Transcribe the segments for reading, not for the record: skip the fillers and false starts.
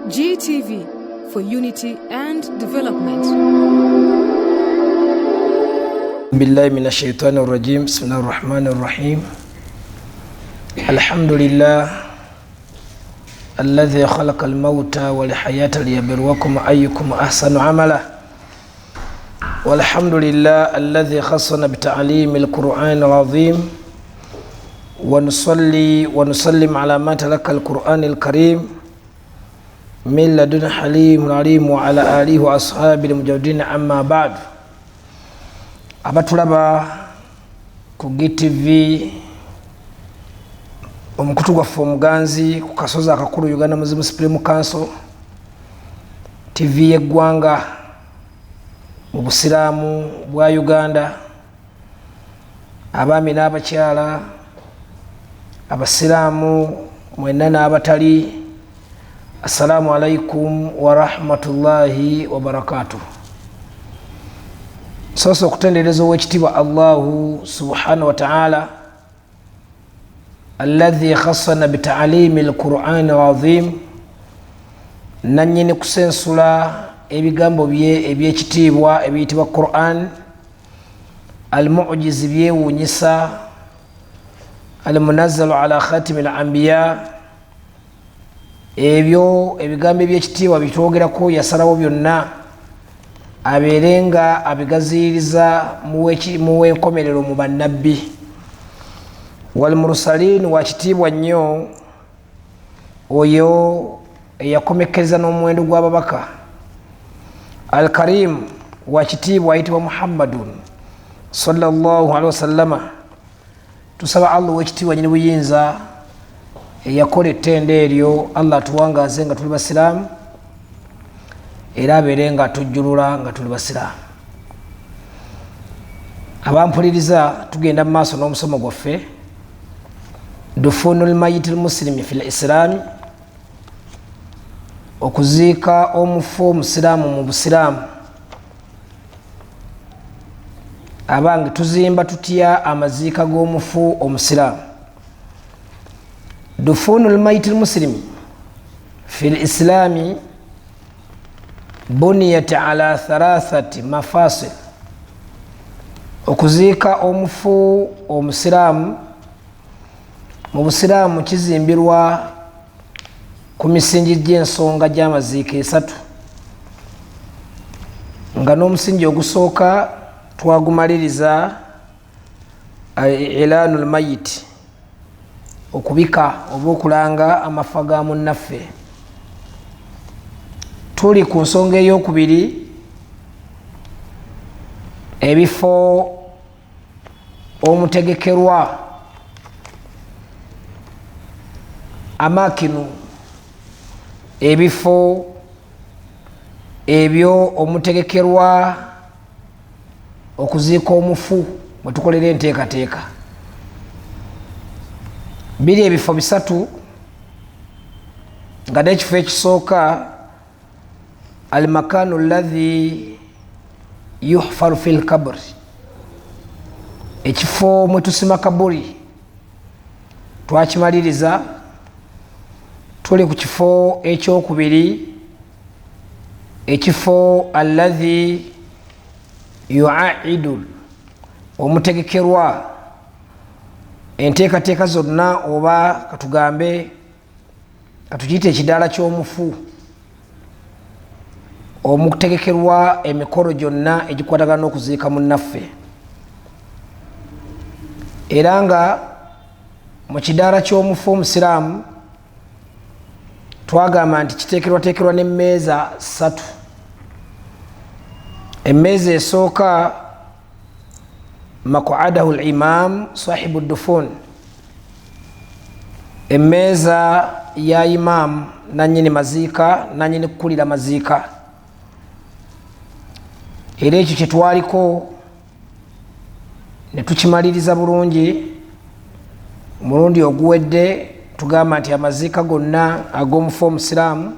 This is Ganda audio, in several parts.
GTV for unity and development. بالله من الشيطان الرجيم. بسم الله الرحمن الرحيم. الحمد لله الذي خلق الموت والحياة ليبلوكم أيكم أحسن عملا. والحمد لله الذي خصنا بتعليم القرآن العظيم. ونصلي ونسلم على ما تلقى القرآن الكريم من لدن حليم عليم وعلى آله وأصحابه المجودين. أما بعد، abatulaba ku GTV omukutu gwaffe omuganzi ku kasozi akakulu Uganda Muslim Supreme Council TV y'eggwanga mu busiraamu bwa Uganda, abaami n'abakyala, abasiraamu mwenna n'abatali, assalamu alaikum wa rahmatullahi wa barakatuh. Soso okutendereza ow'ekitiibwa Allahu subhanahu wa ta'ala alladhi khassana bita'alimi al-Qur'an al-azim, nannyini kusensula ebigambo bye ebyekitiibwa ebiyitibwa Qur'an, al-mu'jiz byewuunyisa, al-munazzalu ala khatimi al-anbiya, ebyo ebigambo ebyekitiibwa bitwogerako yasalawo byonna abeerenga abigaziyiriza muwenkomerero mu bannabbi. Wal mursalin, wa kitiibwa nnyo oyo eyakomekkereza n'omuwendo gw'ababaka. Al karim, wa kitiibwa ayitibwa Muhammadun sallallahu alaihi wasallama. Tusaba Allah ow'ekitiibwa nyini buyinza eyakola ettendo eryo, Allah atuwangaze nga tuli basiraamu era abeere nga atujjulula nga tuli basiraamu. Abampuliriza, tugenda mu maaso n'omusomo gwaffe dufunul mayiti lmuslimi fil islaami, okuziika omufu omusiraamu mu busiraamu. Abange tuzimba tutya amaziika g'omufu omusiraamu? dufunul mayiti lmuslimi fil islaami buniyat ala thalathati mafasil, okuziika omufu omusiraamu mu busiraamu kizimbirwa ku misingi gy'ensonga gy'amaziika esatu, nga n'omusingi ogusooka twagumaliriza ilanul mayiti, okubika oba okulanga amafa ga munnaffe. Tuli ku nsonga ey'okubiri, ebifo omutegekerwa, amakinu, ebifo ebyo omutegekerwa okuziika omufu mwe tukolera enteekateeka. Biri ebifo bisatu, nga n'ekifo ekisooka almakanu alladhi yuhfaru fil kabri, ekifo mwe tusima kaburi twakimaliriza. Tuli ku kifo ekyokubiri, ekifo alladhi yuaidu, omutegekerwa enteekateeka zonna, oba katugambe katukiyite ekidaala ky'omufu, omutegekerwa emikolo gyonna egikwatagana n'okuziika munnaffe. Era nga mu kidaala ky'omufu omusiraamu twagamba nti kiteekerwateekerwa n'emmeeza 3. Emmeeza esooka makuadahu al-imam sahibu dufun, emmeeza ya imam nanyini maziika, nanyini kukulira maziika. Era ekyo kyetwaliko ne tukimaliriza bulungi. Mulundi oguwedde tugamba nti amaziika gonna ag'omufu omusiraamu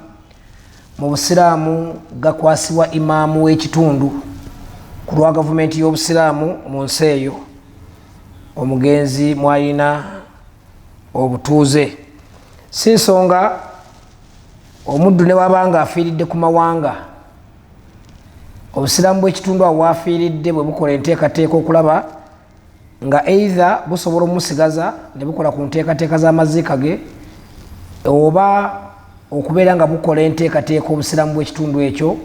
mu busiraamu gakwasibwa imaamu w'ekitundu ku lwa gavumenti y'obusiraamu mu nsi eyo. Omugenzi mwalina obutuuze, si nsonga omuddu ne wabanga afiiridde ku mawanga obusiraamu bw'ekitundu awo wafiiridde bwe bukola enteekateeka okulaba nga either busobola omumusigaza ne bukola ku nteekateeka z'amaziika ge oba okubeera nga bukola enteekateeka obusiraamu bw'ekitundu ekyo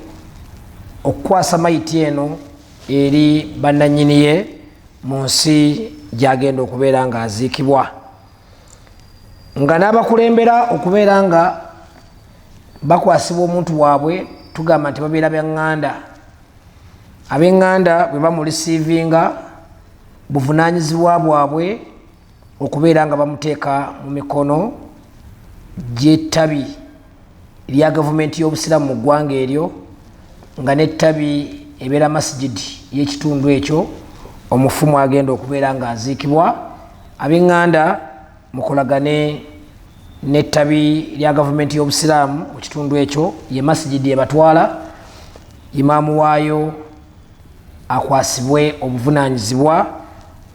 okukwasa mayiti eno eri bannannyini ye mu nsi gy'agenda okubeera nga aziikibwa nga n'abakulembera okubeera nga bakwasibwa omuntu waabwe tugamba nti babeera byaŋŋanda ab'eŋŋanda bwe bamulisiivinga buvunaanyizibwa bwabwe okubeera nga bamuteeka mu mikono gy'ettabi lya gavumenti y'obusiraamu mu ggwanga eryo nga n'ettabi ebeera masigidi y'ekitundu ekyo omufumu agenda okubeera nga aziikibwa ab'eŋŋanda mukolagane n'ettabi lya gavumenti y'obusiraamu mu kitundu ekyo ye masigidi ebatwala imaamu waayo akwasibwe obuvunaanyizibwa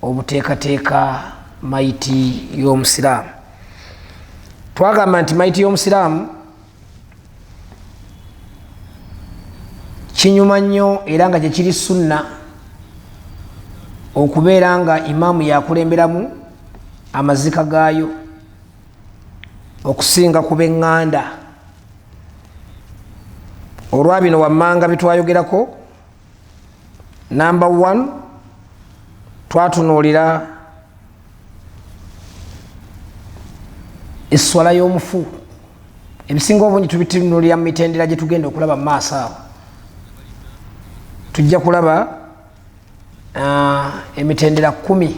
obuteekateeka mayiti y'omusiraamu. Twagamba nti mayiti y'omusiraamu kinyuma nnyo era nga gyekiri sunna okubeera nga imaamu yakulemberamu amaziika gaayo okusinga ku b'eŋŋanda. Olwabino wammanga bitwayogerako, number 1 twatunuulira esswala y'omufu. Ebisinga obungi tubitunuulira mu mitendera gye tugenda okulaba mu maaso awo. Tujja kulaba emitendera 10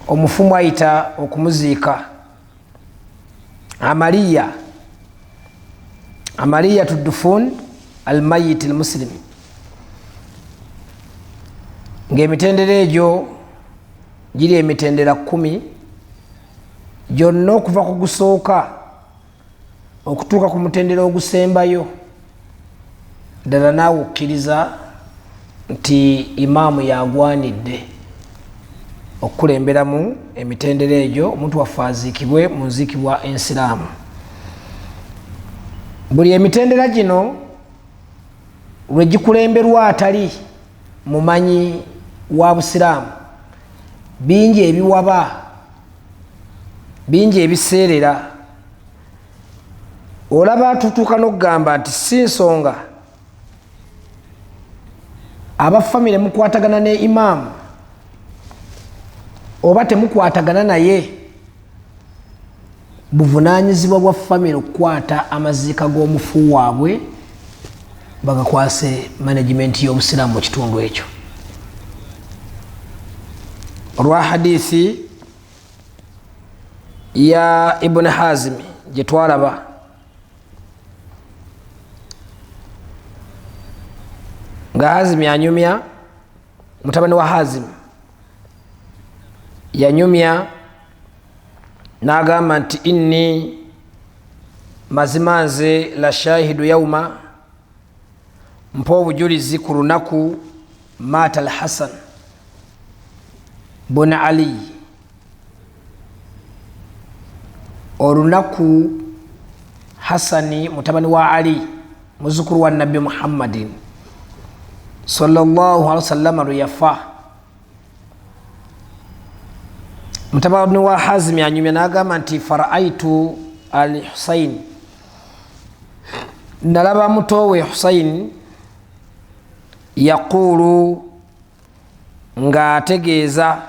omufu mwayita okumuziika. Amaliya tuddufun almayit almuslim, ng'emitendera egyo giri emitendera 10 gyonna okuva ku gusooka okutuuka ku mutendera ogusembayo ddala naawe okkiriza nti imaamu yagwanidde okukulemberamu emitendera egyo omuntu waffe aziikibwe mu nziikibwa ensiraamu. Buli emitendera gino lwe gikulemberwa atali mumanyi wa busiraamu, bingi ebiwaba, bingi ebiseerera. Olaba tutuuka n'okugamba nti si nsonga abafamire mukwatagana ne imaamu oba temukwatagana naye, buvunaanyizibwa bwa famire okukwata amaziika g'omufu waabwe bagakwase management y'obusiraamu mu kitundu ekyo. Olwa hadithi ya Ibn Hazim gye twalaba nga Hazim yanyumya, mutabani wa Hazim yanyumya n'agamba nti inni mazima nze la shahidu yauma, mpa obujulizi ku lunaku maata al-Hasan bun Ali, olunaku Hasani mutabani wa Ali muzukuru wa Nabbi Muhammadin sallallahu alaihi wasallam lwe yafa. Mutabani wa Hazim yanyumya n'agamba nti faraaitu al-Husayn, nalaba mutowe Husayn yaqulu nga ategeeza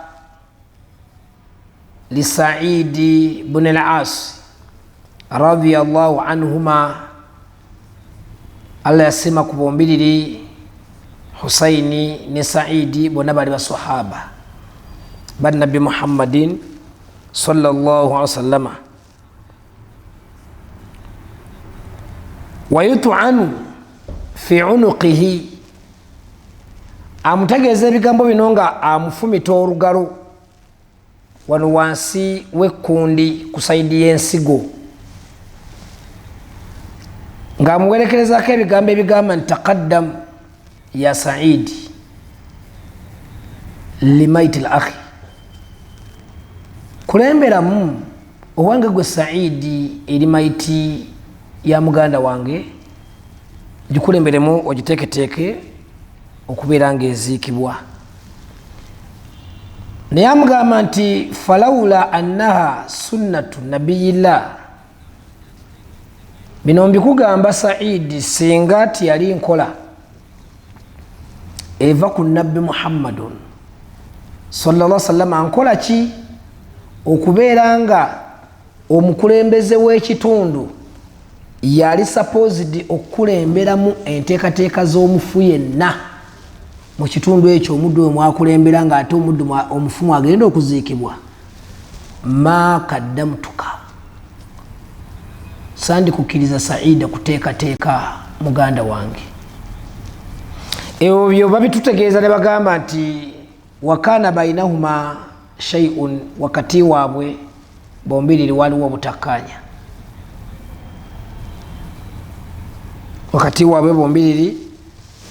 li Saidi bun al-As radiyallahu anhuma, Allah yasima ku bombiriri Husaini ne Saidi bonna bali basahaba ba Nabbi Muhammadin sallallahu alaihi wasallam. Wa yut'anu fi unuqihi, amutegeeza ebigambo bino nga amufumita olugalo wano wansi w'ekkundi ku saidi y'ensigo, ng'amuwerekerezako ebigambo ebigamba nti taqaddam ya Saidi limaiti al-akhi, kulemberamu owange gwe Saidi eri maiti ya muganda wange gikulemberemu ogiteeketeeke okubeera ng'eziikibwa. naye amugamba nti falawula annaha sunnatu nabiyillah, bino mbikugamba Saidi singa tiyali nkola eva ku nabbi Muhammadun sallallahu alaihi wasallam, ankola ki okubeera nga omukulembeze w'ekitundu yali supposed okukulemberamu enteekateeka z'omufu yenna mu kitundu ekyo omuddu we mwakulembera nga ate omuddu omufu mwagenda okuziikibwa, ma kaddamutuka, sandi kukkiriza Saida kuteekateeka muganda wange. Ebyo babitutegeeza ne bagamba nti wakana bainahuma shay'un, wakati waabwe bombiriri waliwo obutakkanya, wakati waabwe bombiriri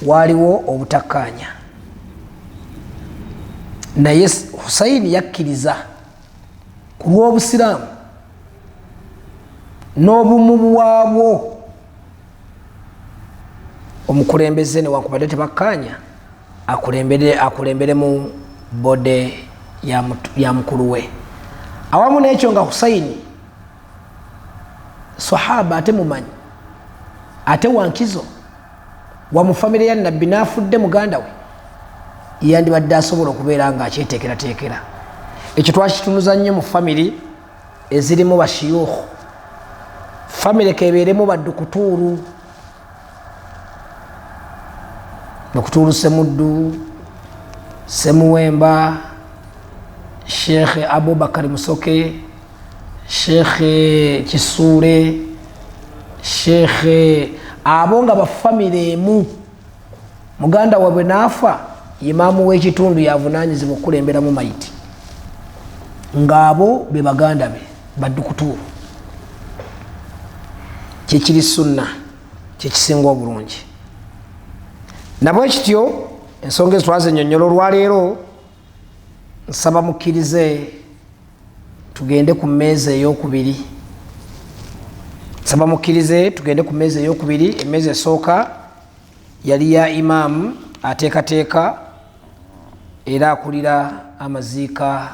waliwo obutakkanya. naye Husaini yakkiriza ku lw'obusiraamu n'obumu bwabwo omukulembeze newankubadde tebakkanya akulembere mu bode ya mukulu we. awamu n'ekyo nga Husaini sahaba ate mumanyi ate wankizo wa mu famire ya nabbi, n'afudde muganda we yandibadde asobola okubeera nga akyeteekerateekera. ekyo twakitunuza nnyo mu famire ezirimu bashiyuukhu, famire kebeeremu baddukutuuru, Dr. Semuddu, Semuwemba, Sheikh Abubakar Musoke, Sheikh Kisuure, Sheikh abo nga bafamire emu. Muganda wabwe naafa, imaamu w'ekitundu yavunaanyizibwa okukulemberamu mayiti, ng'abo be baganda be baddukutuuru. Kyekiri sunna, kyekisinga obulungi. Nabwe kityo ensonga ezitwazinnyonnyola olwaleero, nsaba mukkirize tugende ku mmeeza ey'okubiri. Nsaba mukkirize tugende ku mmeeza ey'okubiri. Emmeeza esooka yali ya imaamu ateekateeka era akulira amaziika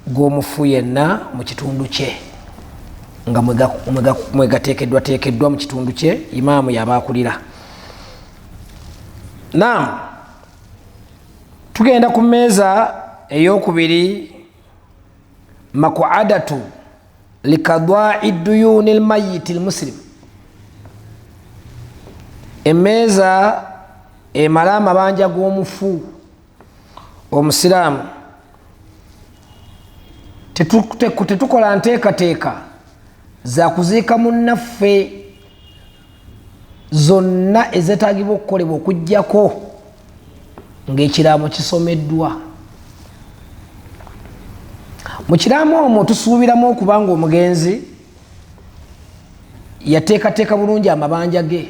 g'omufu yenna mu kitundu kye, nga mwegateekeddwateekeddwa mu kitundu kye, imaamu yaba akulira. Naam, tugenda ku mmeeza ey'okubiri, makuadatu likadwa'i duyuni lmayiti lmuslim. Emmeeza emala amabanja g'omufu omusiraamu. Tetukola nteekateeka za kuziika munnaffe zonna ezeetaagibwa okukolebwa okuggyako ng'ekiraamo kisomeddwa. Mu kiraamu omwo tusuubiramu okuba nga omugenzi yateekateeka bulungi amabanja ge.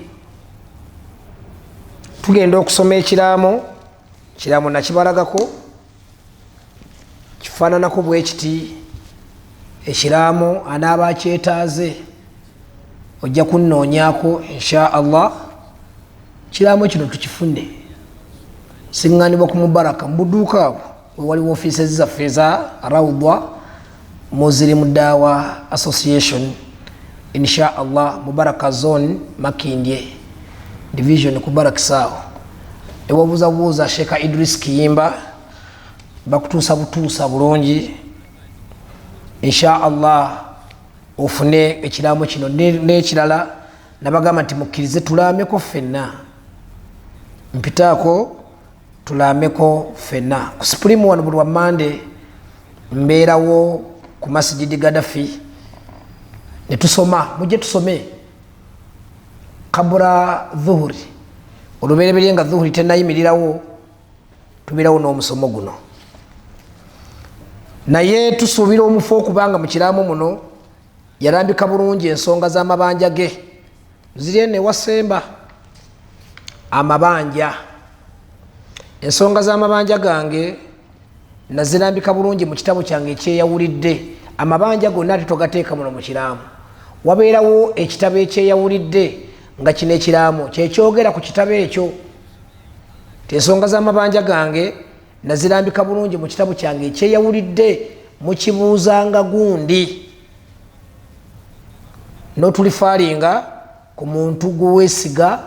Tugenda okusoma ekiraamo, kiraamu nakibalagako, kifaananako bwe kiti. Ekiraamo anaaba akyetaaze ojja kunnoonyaako insha Allah. Kiraamu kino tukifunde siŋŋanibwa ku Mubaraka mu budduuka awo waliwo ofiisi zaffe eza Rawda Muslim Dawa Association, insha Allah Mubaraka Zone Makindye Division ku Barakisaawo. Ewabuuzabuuza Sheikh Idris Kiyimba bakutuusa butuusa bulungi insha Allah ofune ekiraamo kino. N'ekirala nabagamba nti mukkirize tulaameko ffenna, mpitaako tulaameko ffenna. Ku Supreme wano buli wammande mbeerawo ku Masjidi Gaddafi ne tusoma, mujje tusome kabula dhuhuri, olubereberye nga dhuhuri tenayimirirawo, tubeerawo n'omusomo guno. Naye tusuubira omufu okubanga mu kiraamu muno yalambika bulungi ensonga z'amabanja ge. Ziri eno ewasemba amabanja. Ensonga z'amabanja gange nazirambika bulungi mu kitabo kyange ekyeyawulidde. Amabanja gonna tetugateeka muno mu kiraamu. wabeerawo ekitabo ekyeyawulidde nga kino ekiraamo kyekyogera ku kitabo ekyo. Ensonga z'amabanja gange nazirambika bulungi mu kitabo kyange ekyeyawulidde, mukibuuzanga gundi n'otulifaalinga ku muntu gweweesiga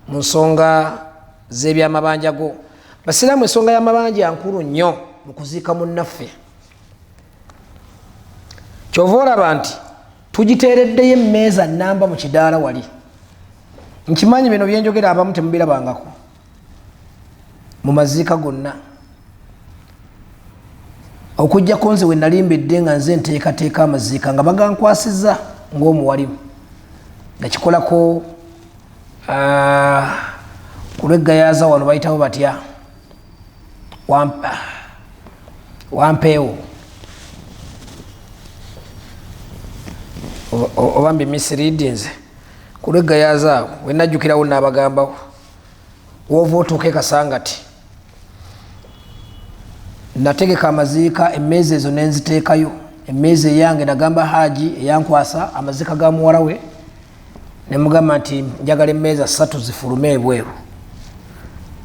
mu nsonga z'ebyamabanja go. Basiraamu, ensonga y'amabanja nkulu nnyo mu kuziika munnaffe. Kyova olaba nti tugiteereddeyo emmeeza nnamba mu kidaala wali. Nkimanyi bino byenjogera abamu temubirabangako mu maziika gonna, okujjako nze we nalimbedde nga nze nteekateeka amaziika nga bagankwasizza ng'omuwalimu. Nakikolako ku lw'eggayaaza wano bayitawo batya, wampeewo oba mbi misiriidinze ku lw'eggayaaza awo we najjukirawo n'abagambawo woova otuuke kasangati. Nategeka amaziika, emmeeza ezo nenziteekayo. Emmeeza eyange nagamba Haji eyankwasa amaziika ga muwala we, nemugamba nti njagala emmeeza 3 zifulume ebweru.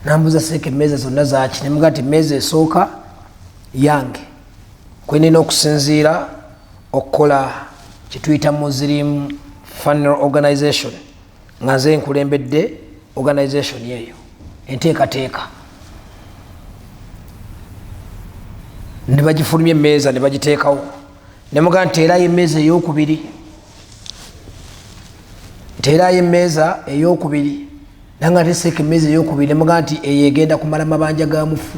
Nambuza seeka emmeeza zonna zaki? Nemugamba nti emmeeza esooka yange kwenina okusinziira okukola kituyita Muslim Funeral Organization, nga nze nkulembedde organization yeeyo enteekateeka. Ne bagifulumya emmeeza ne bagiteekawo. Ne mugamba nteerayo emmeeza ey'okubiri, nteerayo emmeeza ey'okubiri. Nanga teseeka emmeeza ey'okubiri, ne mugamba nti eyo egenda kumala mabanja ga mufu,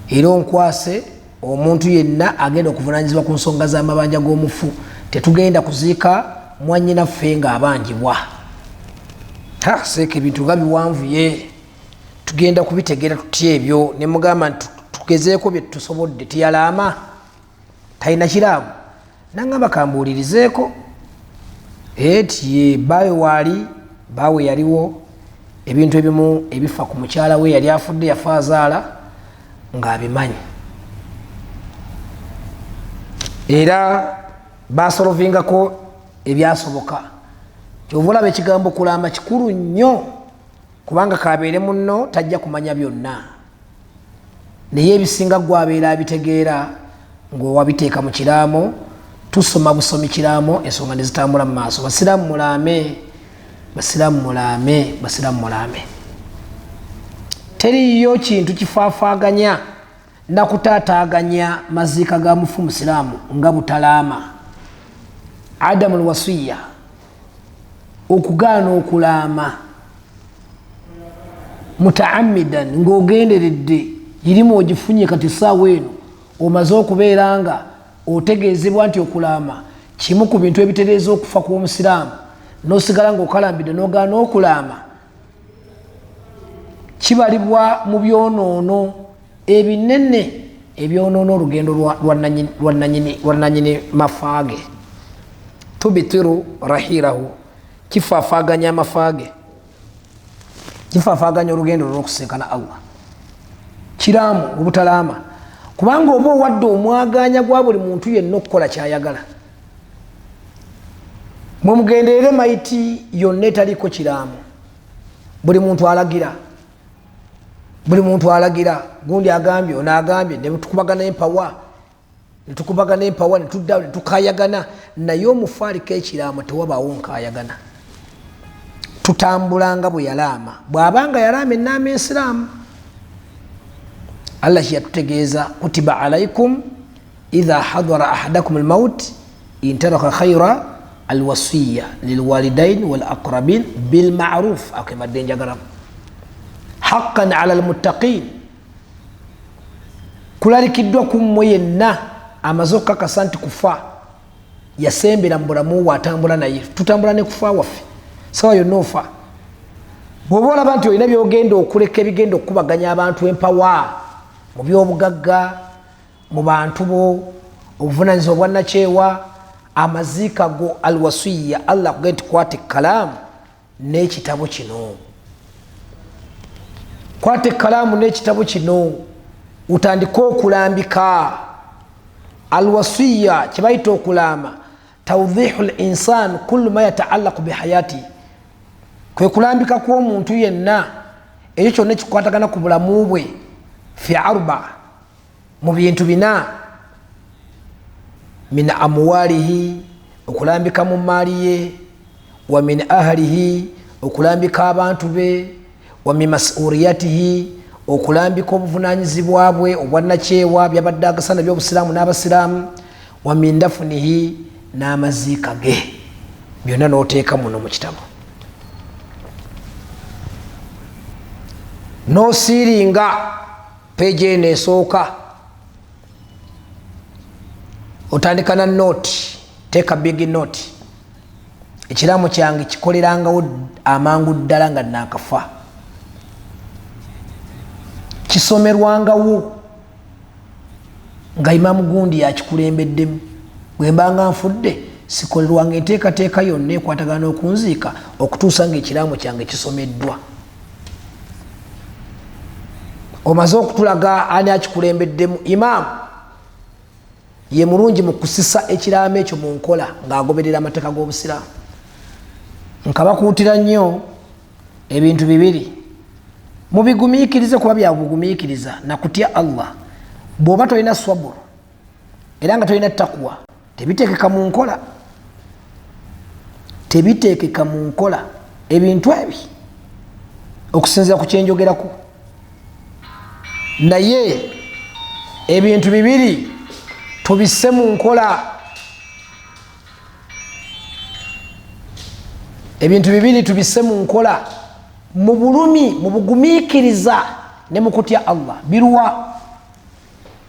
era onkwase omuntu yenna agenda okuvunaanyizibwa ku nsonga z'amabanja g'omufu. Tetugenda kuziika mwannyinaffe ng'abanjibwa. Seeka ebintu nga biwanvuye, tugenda kubitegeera tutya ebyo. Ne mugamba nti tugezeeko bye tusobodde, tiyalaama talina kiraamu. Nangamba kambuulirizeeko ti baawe waali, baawe yaliwo, ebintu ebimu ebifa ku mukyala we yali afudde yafa azaala ng'abimanyi, era basolovingako ebyasoboka. Kyova olaba ekigambo kulaama kikulu nnyo, kubanga kabeere munno tajja kumanya byonna, naye ebisinga gwabeera abitegeera ng'owabiteeka mu kiraamo. Tusoma busomi kiraamo, ensonga ne zitambula mu maaso. Basiraamu mulaame, basiraamu mulaame, basiraamu mulaame. Teriyo kintu kifaafaaganya nakutaataaganya maziika ga mufu musiraamu nga butalaama. Adamul wasiya, okugaana okulaama mutaammidan, ng'ogenderedde, irimu ogifunye kati saawa eno omaze okubeera nga otegeezebwa nti okulaama kimu ku bintu ebitereeza okufa kw'omusiraamu, n'osigala ng'okalambidde n'ogaana okulaama, kibalibwa mu byonoono ebinene ebyonoono olugendo lwa nannyini mafaage. Tubitiru rahirahu, kifaafaaganya amafaage, kifaafaaganya olugendo lw'okusinkana Allah. Kiraamu obutalaama, kubanga oba owadde omwaganya gwa buli muntu yenna okukola kyayagala. Mwe mugenderere mayiti yonna etaliiko kiraamu. Buli muntu alagira, buli muntu alagira. Gundi agambye, ono agambye, ne tukubagana empawa, ne tukubagana empawa, ne tuddawo ne tukayagana. Naye omufaaliko ekiraamu tewabaawo nkayagana. Tutambulanga bwe yalaama, bw'abanga yalaama ennaama ensiraamu. Allah yatutegeeza kutiba alaikum idha hadara ahadakum almaut in taraka khayra alwasiya lilwalidain walaqrabin bilma'ruf. Akemadde njagala haqqan ala almuttaqin, kulalikiddwa ku mmwe yenna amaze okukakasa nti kufa yasembera mu bulamu atambula naye. Tutambula ne kufa waffe sawa yonna ofa. Bw'oba olaba nti olina byogenda okuleka ebigenda okukubaganya abantu empawa mu byobugagga, mu bantu bo, obuvunaanyizibwa obwannakyewa, amaziika go alwasiya, Allah akugenda nti kwata ekkalaamu n'ekitabo kino, kwata ekkalaamu n'ekitabo kino utandike okulambika. Alwasiya kye bayita okulaama tawdihu linsan kullu ma yataallaqu bihayati, kwe kulambika kw'omuntu yenna ekyo kyonna kikwatagana ku bulamu bwe, fi arba, mu bintu bina, min amwalihi, okulambika mu maali ye, wa min ahlihi, okulambika abantu be, wa min masuliyatihi, okulambika obuvunanyizibwa bwe obwannakyewa byabadde agasana by'obusiraamu n'abasiraamu, wa min dafunihi, n'amaziika ge, byonna n'oteeka muno mu kitabo. N'osiiringa peegi eno esooka, otandika na nooti, teeka big note, ekiraamu kyange kikolerangawo amangu ddala nga naakafa, kisomerwangawo nga Imaamu gundi yakikulembeddemu, bwe mbanga nfudde sikolerwanga enteekateeka yonna ekwatagana okunziika okutuusa nga ekiraamu kyange kisomeddwa. Omaze okutulaga ani akikulembeddemu, imaamu ye mulungi mu kusisa ekiraamo ekyo mu nkola ng'agoberera amateeka g'obusiraamu. Nkabakuutira nnyo ebintu bibiri, mubigumiikirize kuba byabugumiikiriza na kutya Allah. Bw'oba tolina swaburu era nga tolina takwa, tebiteekeka mu nkola, tebiteekeka mu nkola ebintu ebi okusinziira ku kyenjogerako. Naye ebintu bibiri tubisse mu nkola, ebintu bibiri tubisse mu nkola, mu bulumi, mu bugumiikiriza ne mu kutya Allah. Biruwa?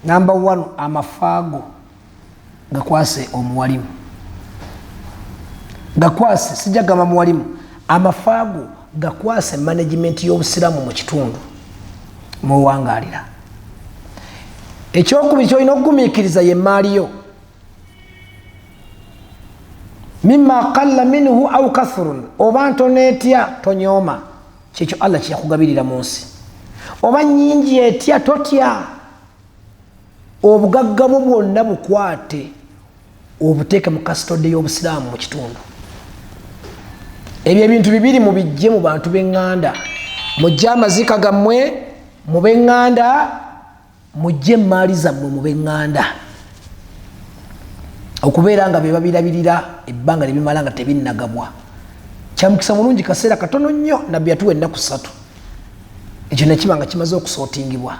Number 1, amafaago gakwase omuwalimu, gakwase, sijja gamba muwalimu, amafaago gakwase management y'obusiraamu mu kitundu muwangalira. Ekyokubiri kyolina okugumiikiriza ye maali yo, mimma qalla minhu au kathurun, oba ntono etya tonyooma, kyekyo Allah kyeyakugabirira mu nsi, oba nnyingi etya totya, obugagga bwo bwonna bukwate obuteeke mu kasitode y'obusiraamu mu kitundu. Ebyo ebintu bibiri mubijje mu bantu b'eŋŋanda, mujje amaziika gammwe mu b'eŋŋanda, mujje emaali zammwe mu b'eŋŋanda, okubeera nga be babirabirira ebbanga lye bimala nga tebinnagabwa. Kyamukisa mulungi kaseera katono nnyo nabbi yatuwa ennaku 3, ekyo nekiba nga kimaze okusootingibwa.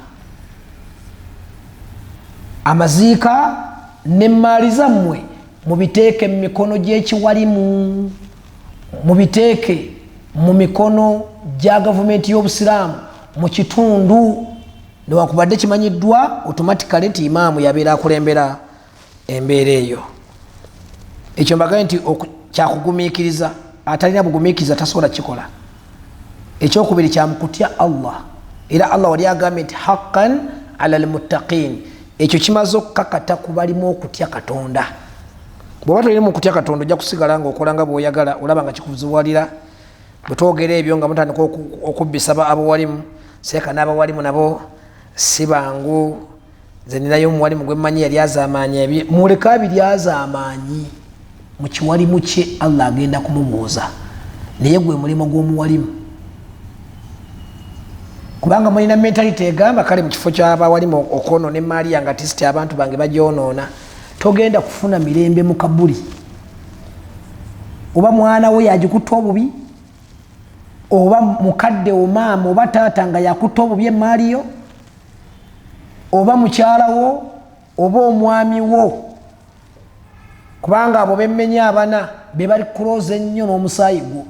Amaziika n'emaali zammwe mubiteeke mu mikono gy'ekiwalimu, mubiteeke mu mikono gya gavumenti y'obusiraamu mu kitundu, newakubadde kimanyiddwa automatically nti imaamu yabeera akulembera embeera eyo. Ekyo mbagaye nti kyakugumiikiriza, atalina bugumiikiriza tasobola kikola. Ekyokubiri kyamukutya Allah, era Allah wali agambye nti haqqan ala almuttaqin, ekyo kimaze okukakata ku balimu okutya Katonda. Bw'oba tolina okutya Katonda ojja kusigala nga okola nga bw'oyagala, olaba nga kikuziwalira. Bwe twogera ebyo nga mutandika okubbisa abawalimu, seeka n'abawalimu nabo si bangu. Nze ninayo omuwalimu gwe mmanyi yali azaamaanya, muleka abiri azaamaanyi mu kiwalimu kye Allah agenda kumubuuza, naye gwe mulimo gw'omuwalimu. Kubanga mulina mentality egamba kale mu kifo ky'abawalimu okwonoona emaali yange atisiti abantu bange bagyonoona, togenda kufuna mirembe mu kabuli. Oba mwana we yagikutta obubi, oba mukadde omaama oba taata nga yakutta obubi emaali yo, oba mukyala wo oba omwami wo, kubanga abo bemmenya abana be bali kuloza ennyo n'omusaayi gwo,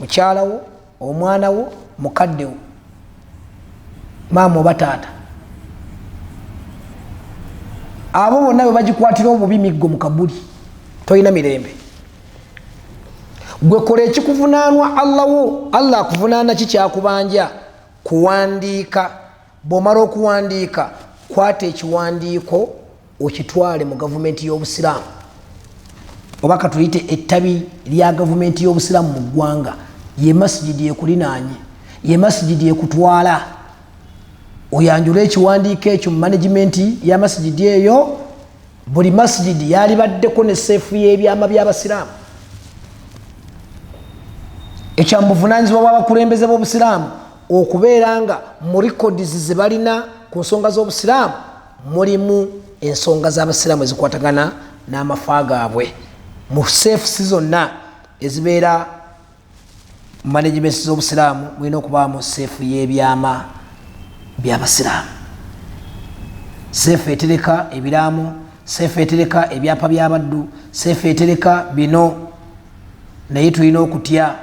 mukyala wo, omwana wo, mukadde wo, maama oba taata. Abo bonna bwe bagikwatira obubi miggo mu kabuli, tolina mirembe. Gwe kola ekikuvunaanwa Allah wo, Allah akuvunaana ki kyakubanja? Kuwandiika. Bw'omala okuwandiika, kwata ekiwandiiko okitwale mu gavumenti y'obusiraamu, oba katuyite ettabi lya gavumenti y'obusiraamu mu ggwanga, ye masijidi ekulinaanye, ye masijidi ekutwala. Oyanjula ekiwandiiko ekyo mu management ya masijidi eyo, buli masjidi yali baddeko ne seefu y'ebyama by'abasiraamu. Ekyamuvunanyizibwa bw'abakulembeze b'obusiraamu okubeera nga mu records ze balina ku nsonga z'obusiraamu mulimu ensonga z'abasiraamu ezikwatagana n'amafaa gaabwe. Mu seefusi zonna ezibeera management z'obusiraamu mulina okubaamu seefu y'ebyama by'abasiraamu. Seefu etereka ebiraamu, seefu etereka ebyapa by'abaddu, seefu etereka bino. Naye tulina okutya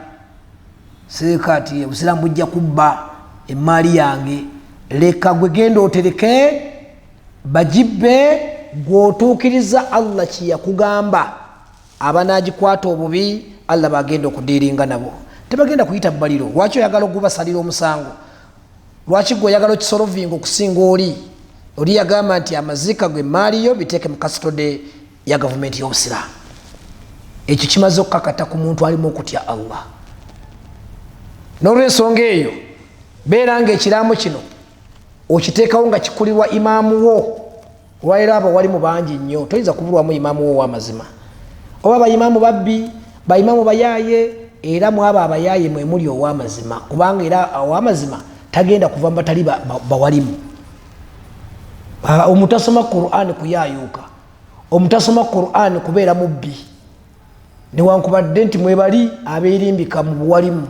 seeka ati obusiraamu bujja kubba emmaali yange, leka gwe genda otereke bagibbe gw'otuukiriza Allah kye yakugamba. Abanaagikwata obubi Allah bagenda okudiiringa nabo, tebagenda kuyita bbaliro. Lwaki oyagala okubasalira omusango? Lwaki gwe oyagala okisolovinga okusinga oli? Oli yagamba nti amaziika gwe maaliyo biteeke mu kasitode ya gavumenti y'obusiraamu. Ekyo kimaze okukakata ku muntu alimu okutya Allah. N'olw'ensonga eyo beera nga ekiraamo kino okiteekawo nga kikulirwa imaamu wo. Olwaleero abo walimu bangi nnyo, toyinza kubulwamu imaamu wo ow'amazima. Oba bayimaamu babbi, bayimaamu bayaaye, era mu abo abayaaye mwe muli ow'amazima, kubanga era ow'amazima tagenda kuva mbatali bawalimu. Omutasoma Qur'an kuyaayuuka, omutasoma Qur'an kubeera mubbi, newankubadde nti mwebali abeerimbika mu buwalimu,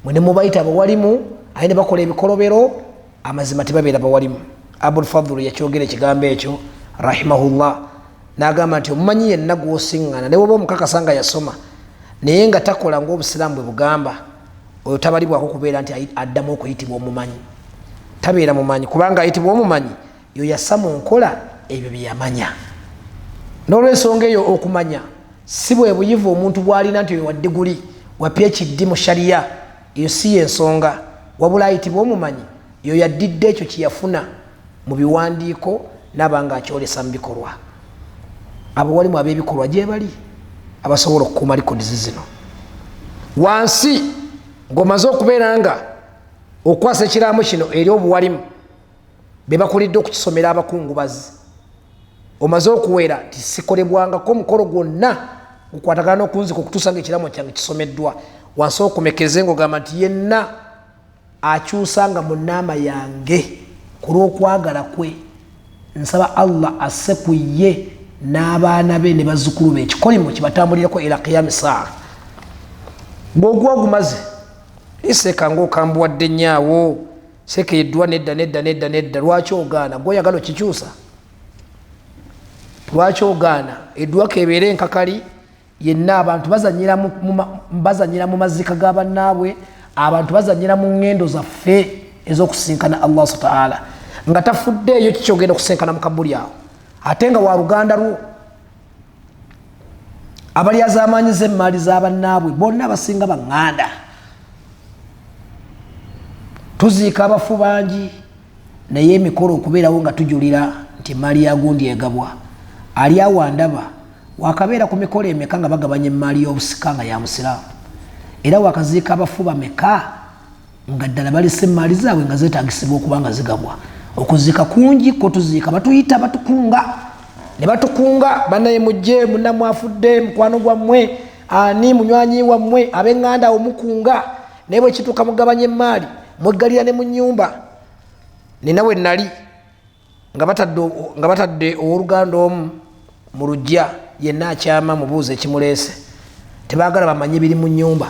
mwe ne mubayita abawalimu aye ne bakola ebikolobero, amazima tebabeera bawalimu. Abul Fadhl yakyogera ekigambo ekyo rahimahullah, n'agamba nti omumanyi yenna gw'osiŋŋana ne bw'oba omukakasa nga yasoma naye nga takola ng'obusiraamu bwe bugamba, oyo tabalibwako kubeera nti addamu okuyitibwa omumanyi. Tabeera mumanyi, kubanga ayitibwa omumanyi yo yassa mu nkola ebyo bye yamanya. N'olw'ensonga eyo okumanya si bwe buyivu omuntu bw'alina nti oyo wa diguli wa PhD mu shariya, eyo si y'ensonga, wabula ayitibwa omumanyi yo yaddidde ekyo kye yafuna mu biwandiiko n'abanga akyolesa mu bikolwa. Abo walimu ab'ebikolwa gye bali abasobola okukuuma likodizi zino. Wansi ng'omaze okubeera nga okwasa ekiraamo kino eri obuwalimu be bakulidde okukisomera abakungubazi, omaze okuwera nti sikolebwangako omukolo gwonna gukwatagana n'okunzika okutuusa nga ekiraamo kyange kisomeddwa. Wansi okumekeze ng'ogamba nti yenna akyusa nga mu nnaama yange ku lw'okwagala kwe, nsaba Allah asse ku ye n'abaana be ne bazzukulu be ekikolimo kibatambulirako era qiyam saa. Bw'oguwa gumaze iseeka ng'okambuwadde nnyaawo, seeka eddwa nedda. Lwaki ogaana? Gw'oyagala okikyusa? Lwaki ogaana? Eddwa kebeere enkakali, yenna abantu bazanyira mu mazika g'abannaabwe, abantu bazanyira mu ngendo zaffe ez'okusinkana Allah subhanahu wa ta'ala, nga tafuddeeyo kikyogenda okusinkana mu kabuli awo, ate nga wa luganda lwo. Abalyazaamaanyiza emmaali z'abannaabwe bonna basinga baŋŋanda. Tuziika abafu bangi naye emikolo okubeerawo nga tujulira nti emmaali ya gundi egabwa. Ali awandaba wakabeera ku mikolo emeka nga bagabanya emmaali y'obusika nga ya musiraamu, era wakaziika abafu bameka nga ddala balese emmaali zaabwe nga zeetagisibwa okuba nga zigabwa. Okuziika kungi ko tuziika batuyita batukunga, ne batukunga bannaye mujje munnammwe afudde, mukwano gwammwe ani munywanyi wammwe ab'eŋŋanda omukunga, naye bwe kituuka mugabanya emmaali mweggalira ne mu nnyumba. Nina we nnali nga batadde owooluganda omu mu luggya, yenna akyama mubuuza ekimuleese, tebaagala bamanye biri mu nnyumba.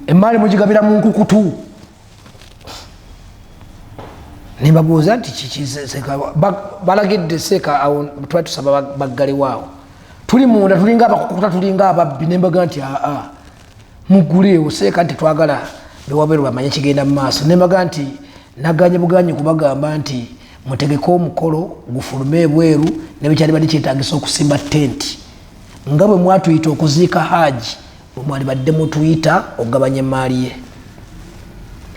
Emmaali mugigabira mu nkukutu. Ne mbabuuza nti balagidde seeka awo twali tusaba baggalewo. Tuli munda tulinga abakukuta, tulinga ababbi. Ne mbaga nti muguleewo seeka nti twagala bewabeeru bamanye kigenda mu maaso. Ne mbaga nti naganye buganyi kubagamba nti mutegeke omukolo gufulume ebweru nebikyali badde kyetaagisa okusimba tenti nga bwe mwatuyita okuziika haaji, bwe mwali badde mutuyita okugabanya emmaali ye.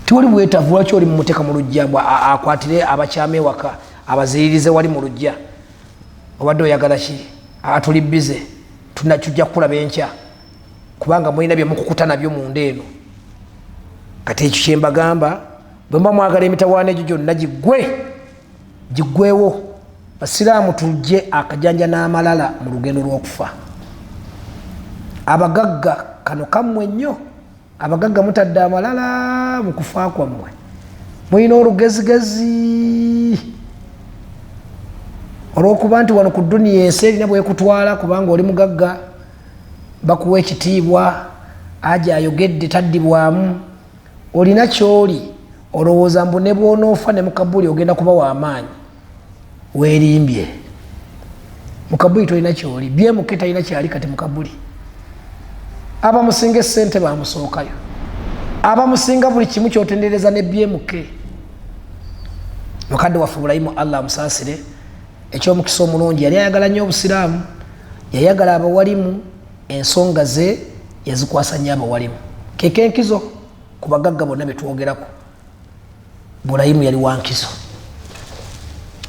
Tiwali bwetaavu, lwaki oli mumuteeka mu luggya akwatire abakyama ewaka abaziyirize wali mu luggya? Obadde oyagala ki? Tuli bize, tujja kukulaba enkya kubanga mulina bye mukukuta nabyo munda eno. Kati ekyo kye mbagamba, bwe mba mwagala emitawaana egyo gyonna giggweewo basiraamu tujje akajanja n'amalala mu lugendo lw'okufa. Abagagga kano kammwe nnyo, abagagga mutadde amalala mu kufa kwammwe, mulina olugezigezi olw'okuba nti wano ku duniya ensi erina bwekutwala, kubanga oli mugagga bakuwa ekitiibwa, aja ayogedde taddibwamu, olina kyoli, olowooza mbu ne bwonoofa ne mukabuli ogenda kuba w'amaanyi, weerimbye. Mukabuli tolina kyoli, byemuke talina kyali kati mukabuli. Abamusinga essente bamusookayo, abamusinga buli kimu kyotendereza ne byemuke. Mukadde waffe Ibulayimu Allah amusaasire, ekyomukisa omulungi, yali ayagala nnyo obusiraamu, yayagala abawalimu, ensonga ze yazikwasa nnyo abawalimu. Kekenkizo ku bagagga bonna betwogerako, Ibulayimu yali wankizo.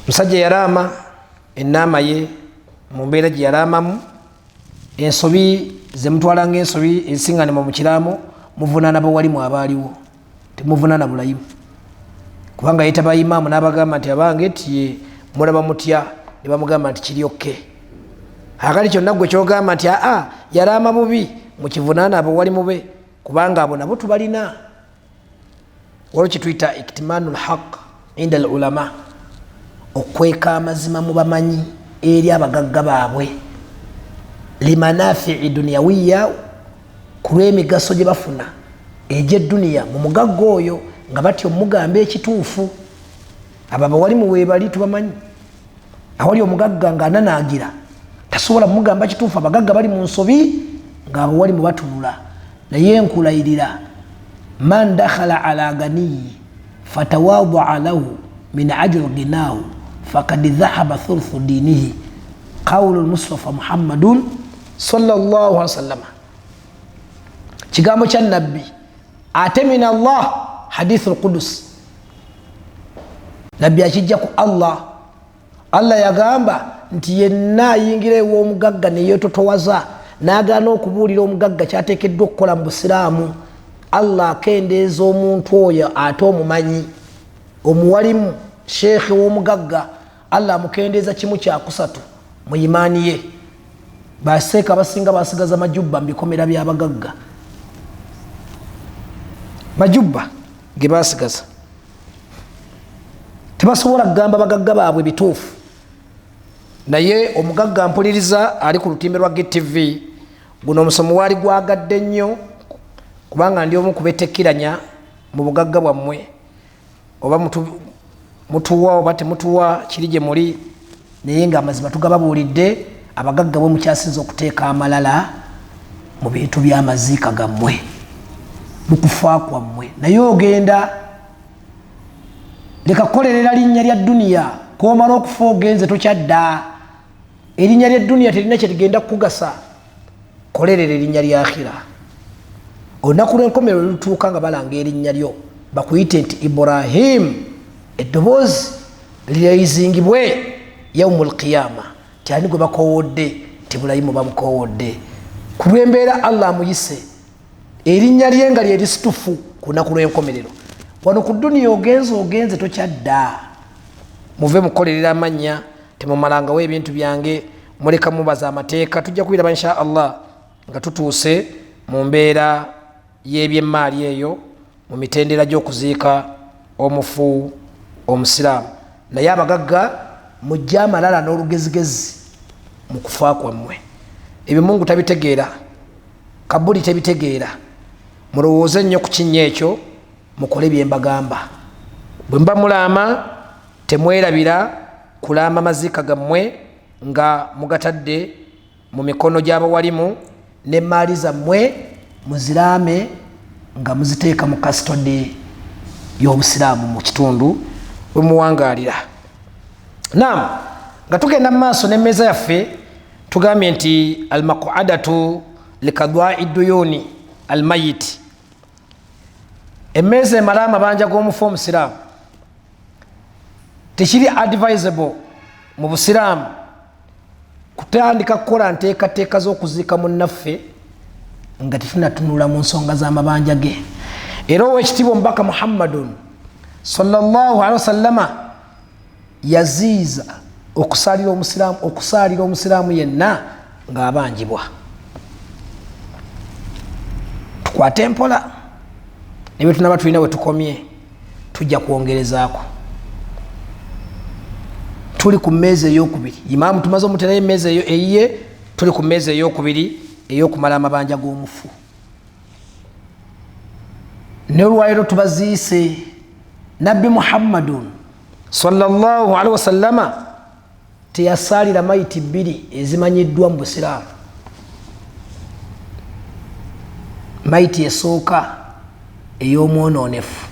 Musajja yaraama ennaama ye mu mbeera gye yaraamamu, ensobi zemutwala ng'ensobi ezisiŋŋanima mu kiraamo, muvunaana bawalimu abaaliwo, temuvunaana Bulayimu. Kubanga yetaba imaamu n'abagamba nti abange tiye mulaba mutya, ne bamugamba nti kiri okke. Akali kyonna gwe kyogamba nti yaraama bubi, mukivunaana abawalimu be, kubanga abo nabo tubalina. Waliwo kituyita iktimaanul haqq inda al ulama, okweka amazima mu bamanyi eri abagagga baabwe, limanafii duniyawiya, ku lw'emigaso gye bafuna egy'edduniya mu mugagga oyo, nga batyo mugamba ekituufu. Abo abawalimu weebali tubamanyi. Awali omugagga ng'ananaagira tasobola mugamba kituufu, abagagga bali mu nsobi ng'abawalimu batunula. Naye nkulayirira, man dakhala ala ganiyi fatawadaa lahu min ajri ginaahu fakad dhahaba thuluthu dinihi, qawlu lmustafa muhammadun sallallahu alaihi wasallam. Kigambo kya nabbi ate min Allah, hadithu lqudus. Nabbi akijja ku Allah, Allah yagamba nti yenna ayingira ew'omugagga neyeetotowaza n'agaana okubuulira omugagga kyateekeddwa okukola mu busiraamu, Allah akendeeza omuntu oyo ate omumanyi, omuwalimu, sheekhe w'omugagga, Allah amukendeeza kimu kyakusatu mu imaani ye. Baseeka abasinga basigaza majubba mu bikomera by'abagagga, majubba ge basigaza, tebasobola kugamba bagagga baabwe bituufu. Naye omugagga mpuliriza ali ku lutimbe lwa GTV, guno omusomo waali gwagadde nnyo, kubanga ndi omu kubetekkiranya mu bugagga bwammwe, oba mutuwa oba temutuwa kiri gye muli, naye ng'amazima tugababuulidde. Abagagga bwe mukyasinza okuteeka amalala mu bintu by'amaziika gammwe, mu kufa kwammwe. Naye ogenda leka kukolerera linnya lya dduniya, koomala okufa ogenze tokyadda. Erinnya ly'edduniya terina kye ligenda kukugasa, kolerera erinnya lya akhira. Olunaku lw'enkomerero lutuuka nga balanga erinnya lyo, bakuyite nti Ibrahim, eddoboozi liraizingibwe yaumul qiyama, tyani gwe bakoowodde, tibulayimu bamukoowodde. Ku lw'embeera Allah amuyise, erinnya lye nga lye lisitufu ku lunaku lw'enkomerero. Wano ku dduniya ogenze tokyadda. Muve mukolerera amannya, temumalangawo ebintu byange, muleka mubaza amateeka. Tujja kubiraba insha Allah nga tutuuse mu mbeera y'ebyemmaali eyo, mu mitendera gy'okuziika omufu omusiraamu. Naye abagagga mujja amalala n'olugezigezi mu kufa kwammwe. Ebimungu tabitegeera, kabuli tebitegeera. Mulowooze nnyo ku kinnya ekyo, mukole bye mbagamba. Bwe mba mulaama temwerabira kulaama maziika gammwe nga mugatadde mu mikono gy'abawalimu, n'emmaali zammwe muziraame nga muziteeka mu kasitode y'obusiraamu mu kitundu bwe muwangaalira. Naam, nga tugenda mu maaso n'emmeeza yaffe, tugambye nti almaquadatu likadwai duyuni almayiti, emmeeza emala amabanja g'omufu omusiraamu. Tekiri advisable mu busiraamu kutandika kukola nteekateeka z'okuziika munnaffe nga tetunatunula mu nsonga z'amabanja ge. Era ow'ekitiibwa omubaka Muhammadun sallallahu alaihi wasallama yaziiza okusalira omusiraamu yenna ng'abanjibwa. Tukwate empola ne bwe tunaba tulina we tukomye tujja kwongerezaako. Tuli ku mmeeza ey'okubiri, imaamu tumaze omuterayo emmeeza eyiye, tuli ku mmeeza ey'okubiri ey'okumala amabanja g'omufu. Ne olwaleero tubaziise Nabbi Muhammadun sallallahu alaihi wasallama teyasaalira mayiti bbiri ezimanyiddwa mu Busiraamu. Mayiti esooka ey'omwonoonefu,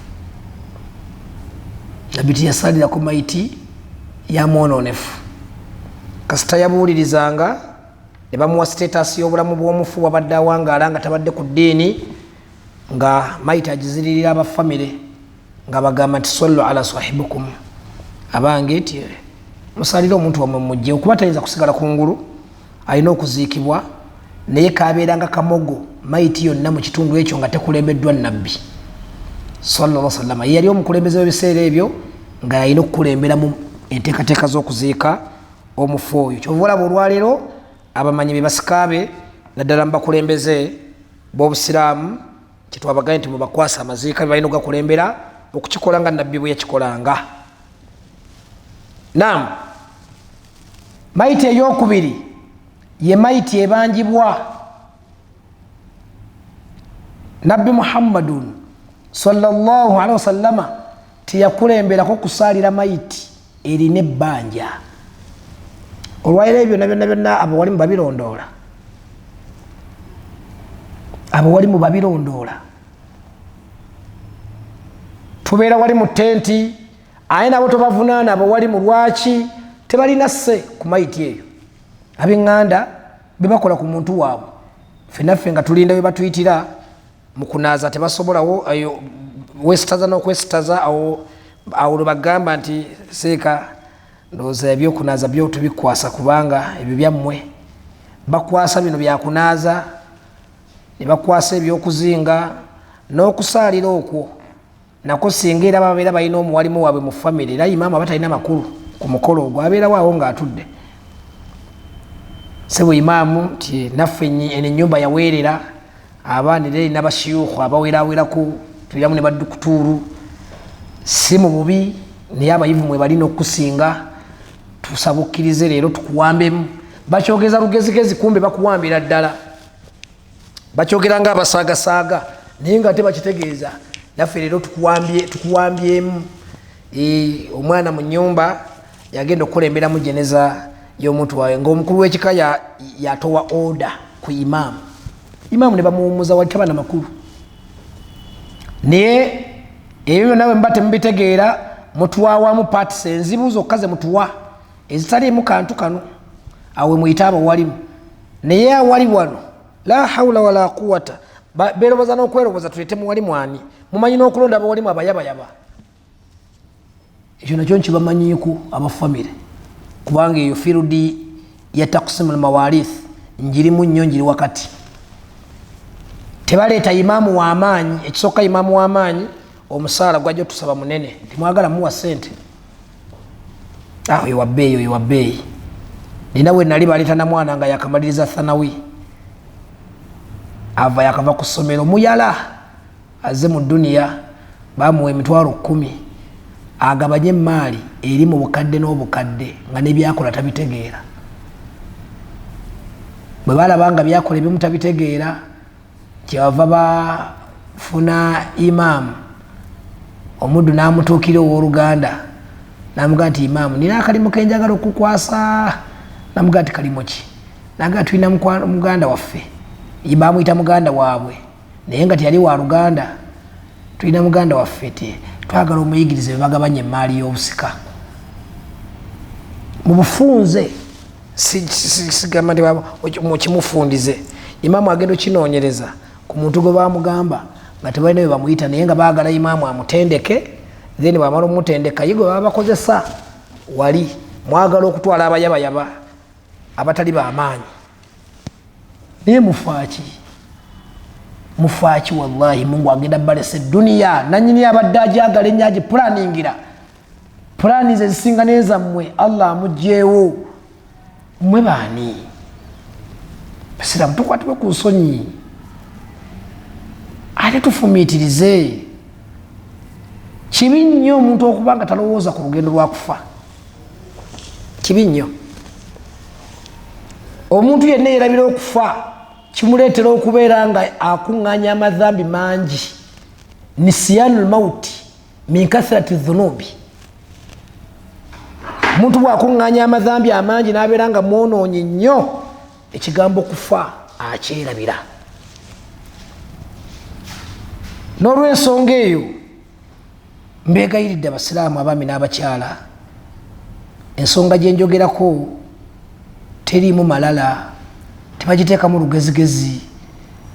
Nabbi teyasaalirako mayiti ya mwonoonefu. Kasita yabuulirizanga ne bamuwa siteetasi y'obulamu bw'omufu wabadde awangaala nga tabadde ku ddiini, nga mayiti agiziririra abafamire nga bagamba nti sallu ala sahibukum, abange ti musalire omuntu wammwe mujje, okuba tayinza kusigala kungulu, alina okuziikibwa, naye kabeeranga kamogo mayiti yonna mu kitundu ekyo nga tekulembeddwa Nabbi sallallahu alaihi wasallam. Ye yali omukulembeze w'ebiseera ebyo nga yalina okukulemberamu enteekateeka z'okuziika omufu oyo. Kyova olaba olwaleero abamanyi be basikaabe naddala mu bakulembeze b'Obusiraamu kyetwabagaye nti mubakwasa amaziika balina ogakulembera okukikola nga Nabbi bwe yakikolanga. Naam, mayiti ey'okubiri ye mayiti ebanjibwa. Nabbi Muhammadun sallallahu alaihi wasallama teyakulemberako kusaalira mayiti erina ebbanja. Olwaleero ebyo byonna byonna abawalimu babirondoola, abawalimu babirondoola. Tubeera wali mu tenti, aye nabo tobavunaana abawalimu lwaki tebalina sse ku mayiti eyo. Ab'eŋŋanda be bakola ku muntu waabwe, ffenaffe nga tulinda bye batuyitira mu kunaaza tebasobolawo wesitaza n'okwesitaza. Awo lwe bagamba nti seeka ndowooza ebyokunaaza byo tubikwasa kubanga ebyo byammwe. Bakwasa bino byakunaaza, ne bakwasa ebyokuzinga n'okusaalira okwo nako singa era babeera balina omuwalimu waabwe mu famire, era imaamu aba talina makulu ku mukolo ogwo, abeera waawo ng'atudde. Sebo imaamu nti naffe eno ennyumba yaweerera abaana era erina bashiyuuku abaweeraweerako, tuliramu ne baddukutuuru. Si mu bubi, naye abayivu mwe balina okusinga. Tusaba okkirize leero tukuwambemu. Bakyogeza lugezigezi, kumbe bakuwambira ddala. Bakyogera nga abasaagasaaga naye nga tebakitegeeza. Naffe leero tukuwambyemu. Omwana mu nnyumba yagenda okukulemberamu jeneza y'omuntu waawe, ng'omukulu w'ekika yatowa oda ku imaamu. Imaamu ne bamuwummuza wali tabana makulu. Naye ebyo byonna bwe muba temubitegeera mutuwaawamu paatisi enzibu zokka ze mutuwa ezitaliimu kantu kano, awe muyita abawalimu. Naye awali wano la hawla wala quwata, beeroboza n'okweroboza tulete muwalimu ani, mumanyi n'okulonda abawalimu abayabayaba. Ekyo nakyo nkibamanyiiku abafamire, kubanga eyo firudi ya taqsimu almawarith njirimu nnyo, njiri wakati. Tebaleeta imaamu w'amaanyi, ekisooka imaamu w'amaanyi omusaala gwajja tusaba munene, timwagala muwa ssente. Oyo wabbeeyi, oyo wabbeeyi. Nina we nali baleeta na mwana nga yakamaliriza thanawi, ava yakava ku ssomero muyala, azze mu duniya, bamuwa emitwalo 10 agabanye emaali eri mu bukadde n'obukadde nga n'ebyakola tabitegeera. Bwe balaba nga byakola ebimu tabitegeera, kyebava bafuna imaamu. Omuddu n'amutuukira ow'Oluganda n'amugamba nti imaamu nina akalimu ke njagala okukwasa. N'amugamba nti kalimu ki? N'agamba tulina muganda waffe, bamuyita muganda waabwe naye nga teyali wa Luganda. Tulina muganda waffe ti twagala omuyigirize bye bagabanya emaali y'obusika. Mu bufunze sigamba nti mukimufundize. Imaamu agenda okinoonyereza ku muntu gwe bamugamba nga tebalina bye bamuyita, naye nga baagala imaamu amutendeke. Then bwamala omutendeka ye gwe baba bakozesa wali mwagala okutwala abayabayaba abatali b'amaanyi. Naye mufaaki wallahi Mungu agenda balesa duniya, nanyini abadde ajagala ennyo agipulaningira pulaani ze zisinga nezammwe Allah amugyewo mmwe baani basiraamu tukwatibwe ku nsonyi ate tufumiitirize kibi nnyo omuntu okuba nga talowooza ku lugendo lwakufa kibi nnyo omuntu yenna yerabira okufa kimuleetera okubeera nga akuŋŋaanya amadhambi mangi nisyanul mauti min kathrati dhunubi omuntu bwakuŋŋaanya amadhambi amangi n'abeera nga mwonoonyi nnyo ekigambo kufa akyerabira n'olw'ensonga eyo mbeegayiridde abasiraamu abaami n'abakyala ensonga gye njogerako teriimu malala tebagiteekamu lugezigezi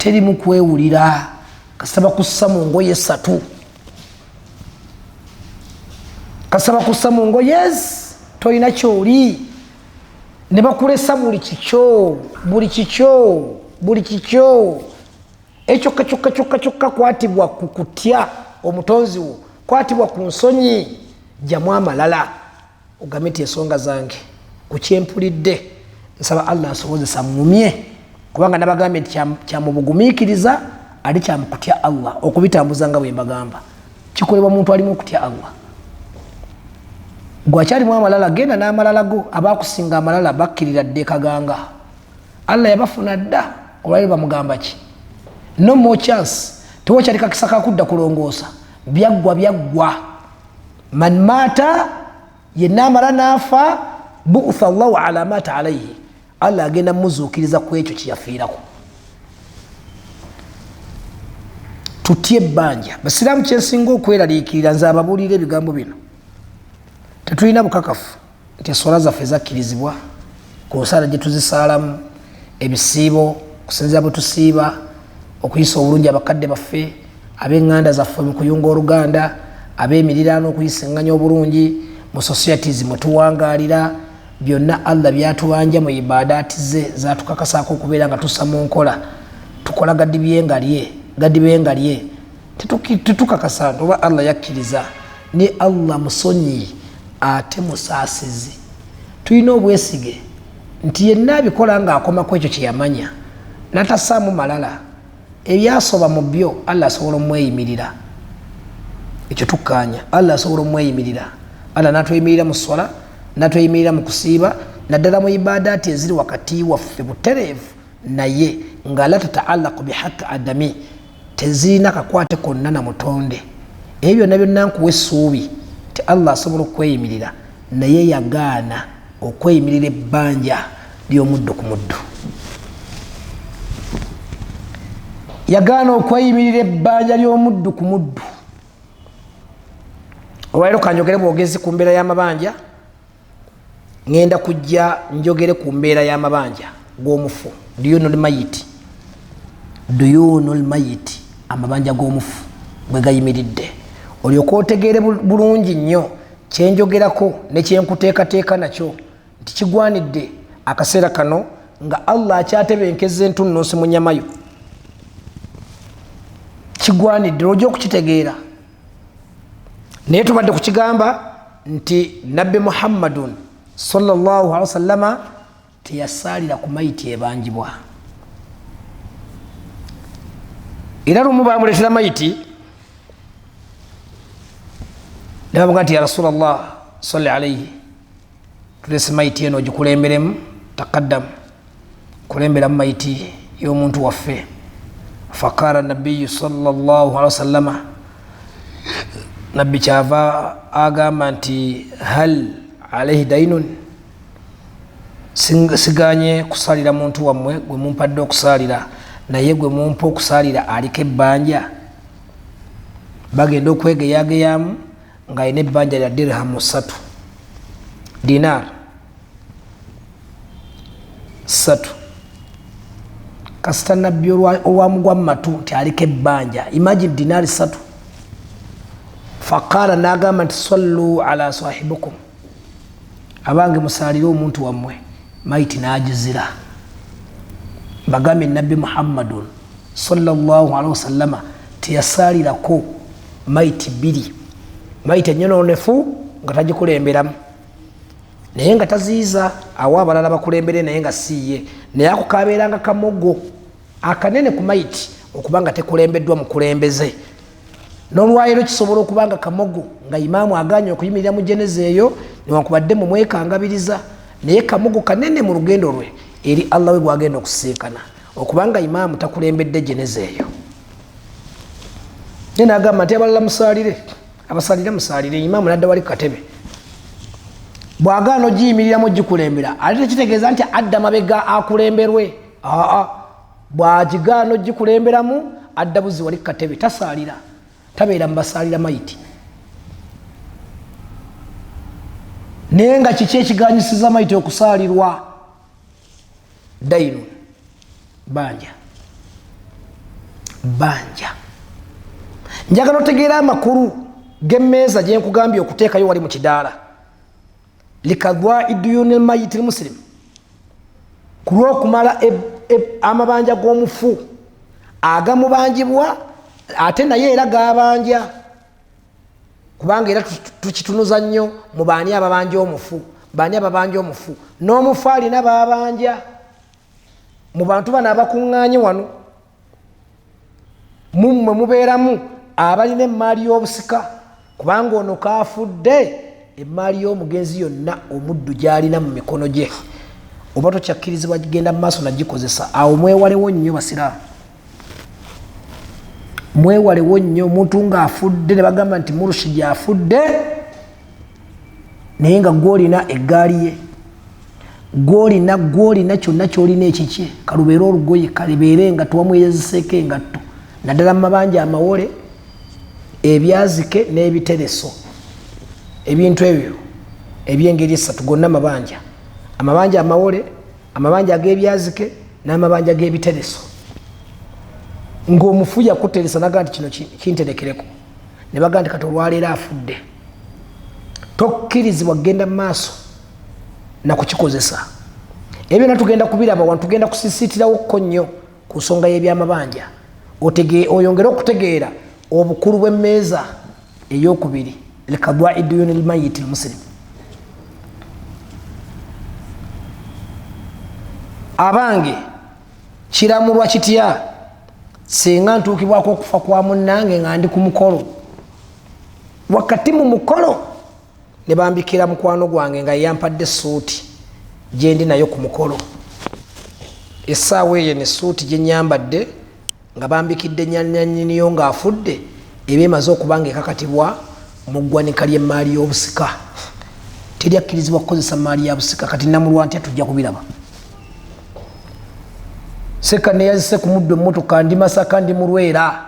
teriimu kwewulira kasaba kussa mu ngoye 3 kasaba kussa mu ngoye tolina kyoli ne bakulesa buli kikyo ekyo kwatibwa ku kutya omutonzi wo kwatibwa ku nsonyi jamu amalala ogambe nti ensonga zange ku kyempulidde nsaba Allah asobozesa mumye kubanga nabagambye nti kyamubugumiikiriza ali kyamukutya Allah okubitambuza nga bwe mbagamba kikolebwa muntu alimu okutya Allah gwakyalimu amalala genda n'amalala go abakusinga amalala bakkirira dde kaganga Allah yabafuna dda olwali bamugamba ki no more chance tewakyali kakisa kakudda kulongoosa byaggwa man mata yenna amala naafa bu'utha Allahu ala mata alayhi Allah agenda muzuukiriza ku ekyo kyeyafiirako tutye ebbanja basiraamu kyensinga okweraliikirira nze ababuulira ebigambo bino tetulina bukakafu nti eswala zaffe zakkirizibwa ku nsala gye tuzisaalamu ebisiibo kusinzira bwe tusiiba okuyisa obulungi abakadde baffe ab'eŋŋanda zaffe mu kuyunga oluganda ab'emiriraano okuyisiŋŋanya obulungi mu societies mwe tuwangaalira byonna Allah byatuwanja mu ibadaati ze zatukakasaako okubeera nga tussa mu nkola tukola gaddibengalye tetukakasa nti oba Allah yakkiriza ni Allah musonyi ate musaasizi tulina obwesige nti yenna abikola nga akomako ekyo kyeyamanya natassaamu malala ebyasoba mu byo Allah asobola omweyimirira ekyo tukkaanya Allah asobola omweyimirira Allah natweyimirira mu swala natweyimirira mu kusiiba naddala mu ibadaati eziri wakati waffe butereevu naye nga la tataallaqu bihaqi adami tezirina kakwate konna na mutonde ebyo byonna byonna nkuwa essuubi ti Allah asobola okweyimirira naye yagaana okweyimirira ebbanja ly'omuddu ku muddu yagaana okweyimirira ebbanja ly'omuddu ku muddu olwaleero kanjogere bwogezi ku mbeera y'amabanja ngenda kujja njogere ku mbeera y'amabanja g'omufu duyunul mayiti amabanja g'omufu bwe gayimiridde olyoka otegeere bulungi nnyo kyenjogerako ne kyenkuteekateeka nakyo nti kigwanidde akaseera kano nga Allah akyatebenkeza entunnunsi mu nyamayo kigwanidde olwojja okukitegeera naye tubadde kukigamba nti nabbi Muhammadun sallallahu alaihi wasallama teyasaalira ku mayiti ebanjibwa era lumu bamuleetera mayiti nebamuga nti ya rasulallah salli alaihi tulese mayiti eno ogikulemberemu taqaddam kulemberamu mayiti y'omuntu waffe fakala nabiyu sallallahu alaihi wasallama nabbi kyava agamba nti hal alaihi dainun siganye kusalira muntu wammwe gwe mumpadde okusalira naye gwe mumpa okusalira aliko ebbanja bagenda okwegeyageyamu nga alina ebbanja lya dirhamu 3 dinar 3 kasita nabbi olwamugwa mu matu nti aliko ebbanja imagine dinari 3 faqala nagamba nti sallu ala sahibukum abange musalire omuntu wammwe maiti najizira bagambe nabbi Muhammadun sallallahu alaihi wasallama teyasalirako maiti 2 maiti enyononefu nga tagikulemberamu naye nga taziiza awa abalala bakulembere naye nga siiye naye ako kabeeranga kamogo akanene ku maiti okuba nga tekulembeddwa mukulembeze n'olwayiro kisobola okuba nga kamogo nga imaamu aganye okuyimirira mu jeneza eyo newankubadde mu mwekangabiriza naye kamogo kanene mu lugendo lwe eri allah we gwagenda okusinkana okuba nga imaamu takulembedde jeneza eyo naye nagamba nti abalala musaalire abasalire musaalire imaamu nadda wali katebe bwagaana ogiyimiriramu gikulembera ate tekitegeeza nti adda mabega akulemberwe bwagigaana ogikulemberamu adda buzi wali katebe tasaalira tabeera mubasaalira maiti naye nga kiki ekiganyisiza maiti okusaalirwa dainu banja njagala otegeera amakulu gemmeeza gyenkugambye okuteekayo wali mu kidaala likadwai duyuni lmayiti lmuslim ku lw'okumala amabanja g'omufu agamubanjibwa ate naye era gabanja kubanga era tukitunuza nnyo mu baani ababanja omufu n'omufu alina babanja mu bantu bano abakuŋŋaanye wano mummwe mubeeramu abalina emaali y'obusika kubanga ono kaafudde emaali y'omugenzi yonna omuddu gy'alina mu mikono gye oba tokyakkirizibwa gigenda mu maaso nagikozesa awo mwewalewo nnyo basiraamu mwewalewo nnyo omuntu ng'afudde ne bagamba nti murushi gy'afudde naye nga gwolina eggaali ye gwolina kyonna kyolina ekikye kalubeere olugoye kalibeere nga tuwamweyeziseeko engatto naddala mu mabanja amawole ebyazike n'ebitereso ebintu ebyo ebyengeri esatu gonna amabanja amawole amabanja ag'ebyazike n'amabanja g'ebitereso ng'omufu yakuteresa naga nti kino kinterekereko ne baga nti kati olwaleero afudde tokkirizibwa kgenda mu maaso nakukikozesa ebyo natugenda kubiraba wano tugenda kusisiitirawokko nnyo ku nsonga y'ebyamabanja oyongere okutegeera obukulu bw'emmeeza ey'okubiri likadwai duyuni lmayiti lmuslim abange kiramulwa kitya singa ntuukibwako okufa kwa munnange nga ndi ku mukolo wakati mu mukolo ne bambikira mukwano gwange nga yampadde suuti gyendi nayo ku mukolo essaawa eyo ne suuti gyenyambadde nga bambikidde nyanyiniyo ng'afudde eba emaze okuba nga ekakatibwa mu ggwanika ly'emaali y'obusika teryakkirizibwa kukozesa maali ya busika kati namulwa ntya tujja kubiraba seka neyazise ku muddo emmotoka ndi Masaka ndi Mulwera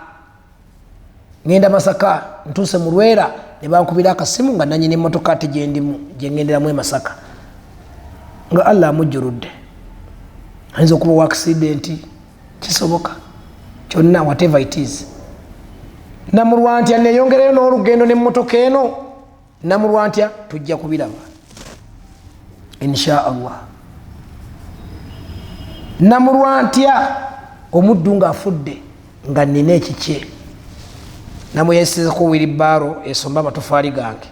ngenda Masaka ntuuse Mulwera ne bankubira akasimu nga nanyina emmotoka ate gyendimu gyengenderamu e Masaka nga Allah amujjuludde ayinza okuba wa accident kisoboka kyonna whatever it is namulwa ntya neyongereyo n'olugendo n'emmotoka eno namulwa ntya tujja kubiraba insha Allah namulwa ntya omuddu ng'afudde nga nina ekikye namuyesezeko wiribaaro esomba amatofaali gange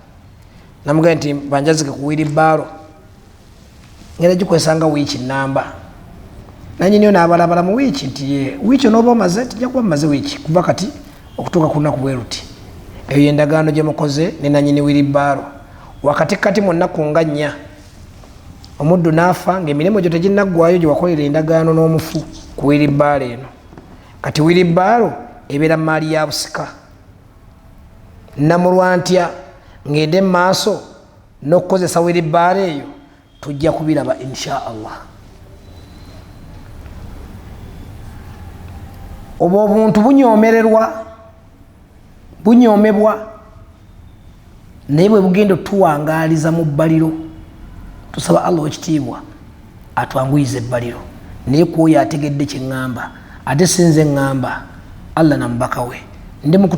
namugambye nti banjazike ku wiribaaro ngenda gikwesanga wiiki namba nanyiniyo n'abalabala mu wiiki nti wiiki onooba omaze tijja kuba mumaze wiiki kuva kati okutuuka ku lunaku bwe ruti eyo yendagaano gye mukoze ne nanyini wiribaaro wakati kati mu nnaku nga nnya omuddu n'afa ng'emirimu gyo teginnaggwayo gye wakolera endagaano n'omufu ku wiribaaro eno kati wiribaaro ebeera maali ya busika namulwa ntya ngende mu maaso n'okukozesa wiribaaro eyo tujja kubiraba insha Allah oba obuntu bunyoomebwa naye bwe bugenda tuwangaaliza mu bbaliro tusaba Allah ekitiibwa atwanguyiza ebbaliro naye kwoyo ategedde kye ŋŋamba ate sinze ŋŋamba Allah na mubaka we ndi mu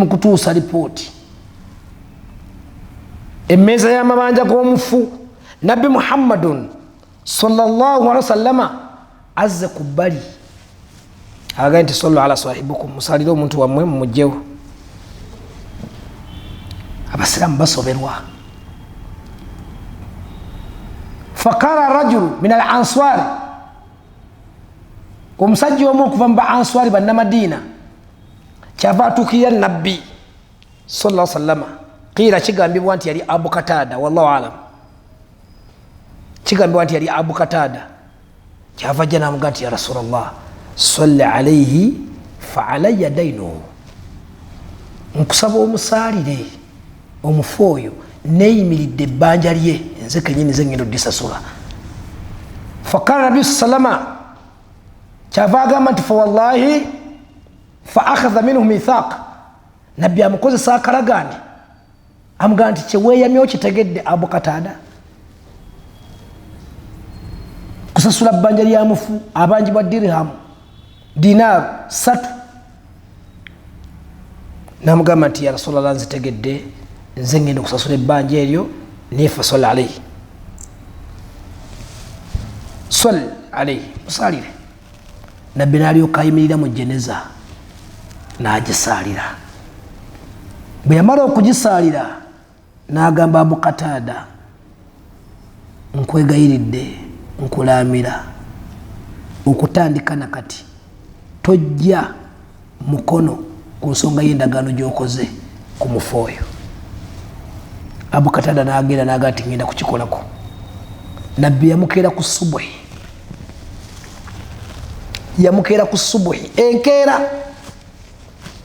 kutuusa lipooti emmeeza y'amabanja g'omufu nabbi Muhammadun sallallahu alaihi wasallama azze ku bbali agaye nti sallu ala sahibukum musalire omuntu wammwe mumugjewo abasiraamu basoberwa. Fakala rajulu min al answari, omusajja omu okuva mu ba answari bannamadiina kyava atuukirira nabbi sallallahu alaihi wasallam. Qiila kigambibwa nti yali Abu Katada, wallahu alam, kigambibwa nti yali Abu Katada. Kyava ajja n'amugamba nti ya Rasulallah salli alaihi fa alayya dainuhu, nkusaba omusaalire omufu oyo neyimiridde ebbanja lye nze kenyini nze ngendo disasula. Fakala nabbi sallama, kyava agamba nti fa wallahi fa akhadha minhu mithaq, nabbi amukozesa akalagaane amugamba nti kyeweeyamye okitegedde Abu Katada, kusasula bbanja lya mufu abanjibwa dirhamu dinar 3. Namugamba nti ya Rasulallah nzitegedde nze ngenda okusasula ebbanja eryo nefa salli alayhi, salli alayhi, musalire. Nabbi n'alyoka ayimirira mu jeneza n'agisaalira. Bwe yamala okugisaalira n'agamba Abu Katada, nkwegayiridde nkulaamira okutandika nakati tojja mukono ku nsonga y'endagaano gy'okoze ku mufu oyo. Abu Katada n'agenda n'agamba nti ngenda kukikolako. Nabbi yamukeera ku subuhi, yamukeera ku subuhi enkeera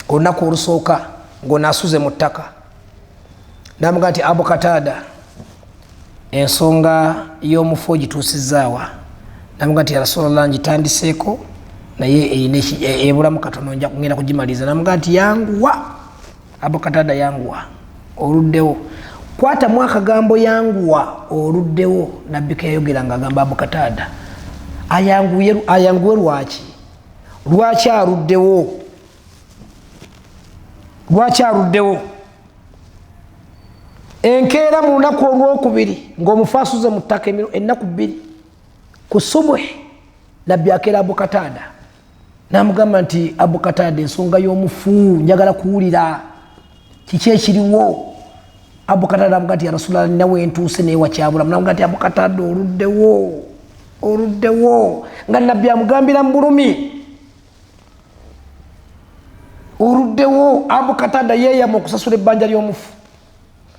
olunaku olusooka ng'onaasuze mu ttaka. N'amugamba nti Abu Katada, ensonga y'omufu ogituusizaawa? N'amugamba nti ya Rasulallah ngitandiseeko naye ebulamu katono nja kugenda kugimaliriza. N'amugamba nti yanguwa Abu Katada, yanguwa oluddewo. Kwatamu akagambo yanguwa oluddewo. Nabbi keyayogera nga agamba Abu Katada ayanguwe lwaki? Lwaki aluddewo? Lwaki aluddewo? Enkeera mu lunaku olwokubiri ng'omufu asuze mu ttaka ennaku 2 ku subuhi, nabbi akeera Abu Katada n'amugamba nti Abu Katada, ensonga y'omufu njagala kuwulira kiki ekiriwo. Abu Katada n'amugamba nti ya Rasulallah nawe ntuuse naye wakyabulamu. N'amugamba nti Abu Katada oluddewo, oluddewo. Nga nabbi amugambira mu bulumi, oluddewo. Abu Katada yeeyama okusasula ebbanja ly'omufu.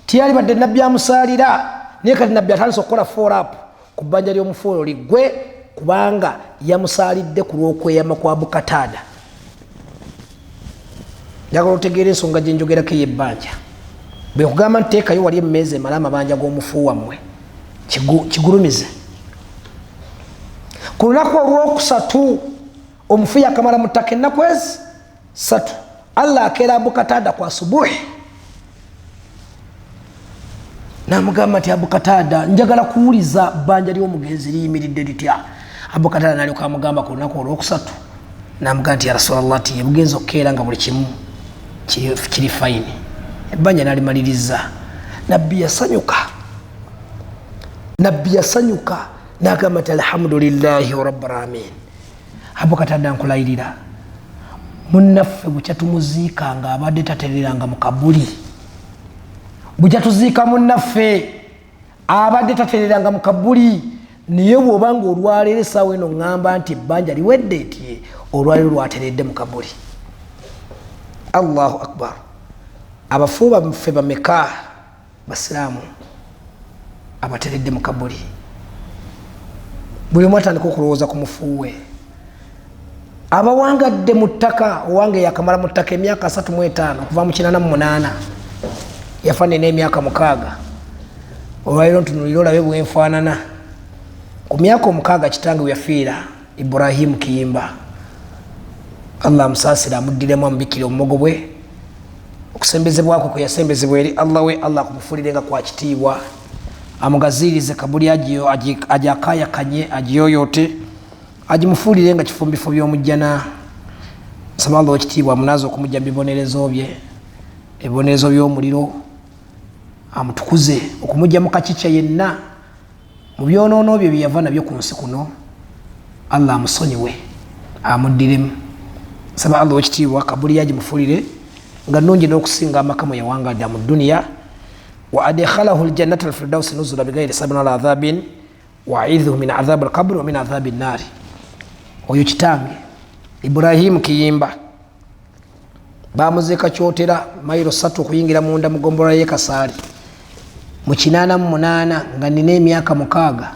Tiyali badde nabbi amusaalira, naye kati nabbi atandise okukola follow-up ku bbanja ly'omufu olwo liggwe, kubanga yamusaalidde ku lw'okweyama kwa Abu Katada. Njagala otegeera ensonga gye njogerako ey'ebbanja. Bwe kugamba nti teekayo wali emmeeza emala amabanja g'omufu wammwe, kigulumize. Ku lunaku olwokusatu omufu yakamala mu ttaka ennaku ezi 3. Allah akeera Abu Katada kwa subuhi. N'amugamba nti Abu Katada, njagala kuwuliza bbanja ly'omugenzi liyimiridde litya? Abu Katada n'alyoka amugamba ku lunaku olwokusatu, n'amugamba nti ya Rasulallah, ti bugenzi okukeera nga buli kimu kiri fayini. Ebbanja n'alimaliriza. Nabbi yasanyuka, nabbi yasanyuka n'agamba nti alhamdulillahi rabbil alamin. Abu Katada nkulayirira, munnaffe bukya tumuziikanga abadde tatereranga mu kabuli. Bujja tuziika munnaffe abadde tatereranga mu kabuli, naye bw'obanga olwaleero essaawa eno ŋŋamba nti ebbanja liwedde eti olwaleero lwateredde mu kabuli. Allahu akbar. Abafu baffe bameka basiraamu abateredde mu kabuli? Buli omu atandika okulowooza ku mufu we. Abawangadde mu ttaka, owange yakamala mu ttaka emyaka 35 okuva mu 88 yafaanana emyaka 6. Olwaleero ntunulira olabe bwenfaanana. Ku myaka 6 kitange we yafiira Ibrahim Kiyimba, Allah amusaasira amuddiremu amubikire omumogo bwe. Okusembezebwako kwe yasembezebwa eri Allah we, Allah akumufuulirenga kwa kitiibwa, amugazirize kabuli agyakayakanye agiyoyote, agimufuulirenga kifumbifo by'omujjana. Nsaba Allah wekitiibwa amunaaze okumujja mu bibonerezo bye, ebibonerezo by'omuliro, amutukuze okumujja mu kakica yenna mu byonoono bye byeyava nabyo ku nsi kuno. Allah amusonyiwe amuddiremu. Nsaba Allah wekitiibwa kabuli agimufuulire nga nnungi n'okusinga amaka mwe yawangadde mu duniya. wa adkhalahu aljannata alfirdausi nuzula bighairi sabin wala adhabin wa aidhuhu min adhabi alqabri wa min adhabi nnari. Oyo kitange Ibrahim Kiyimba bamuziika kyotera mailo 3 okuyingira munda mugombolola ye Kasaali mu 88 nga nina emyaka 6.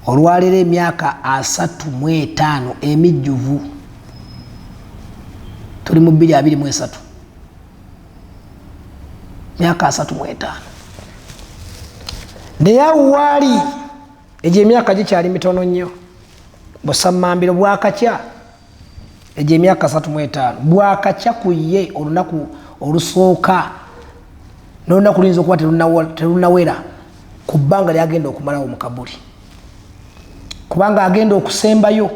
Olwaliro emyaka 35 emijjuvu, tuli mu 2023, myaka 35. Naye awo waali egyo emyaka gikyali mitono nnyo. Busammambiro bwakakya egyo emyaka 35 bwakakya ku ye olunaku olusooka n'olunaku luyinza okuba terunawera ku bbanga lyagenda okumalawo mu kabuli, kubanga agenda okusembayo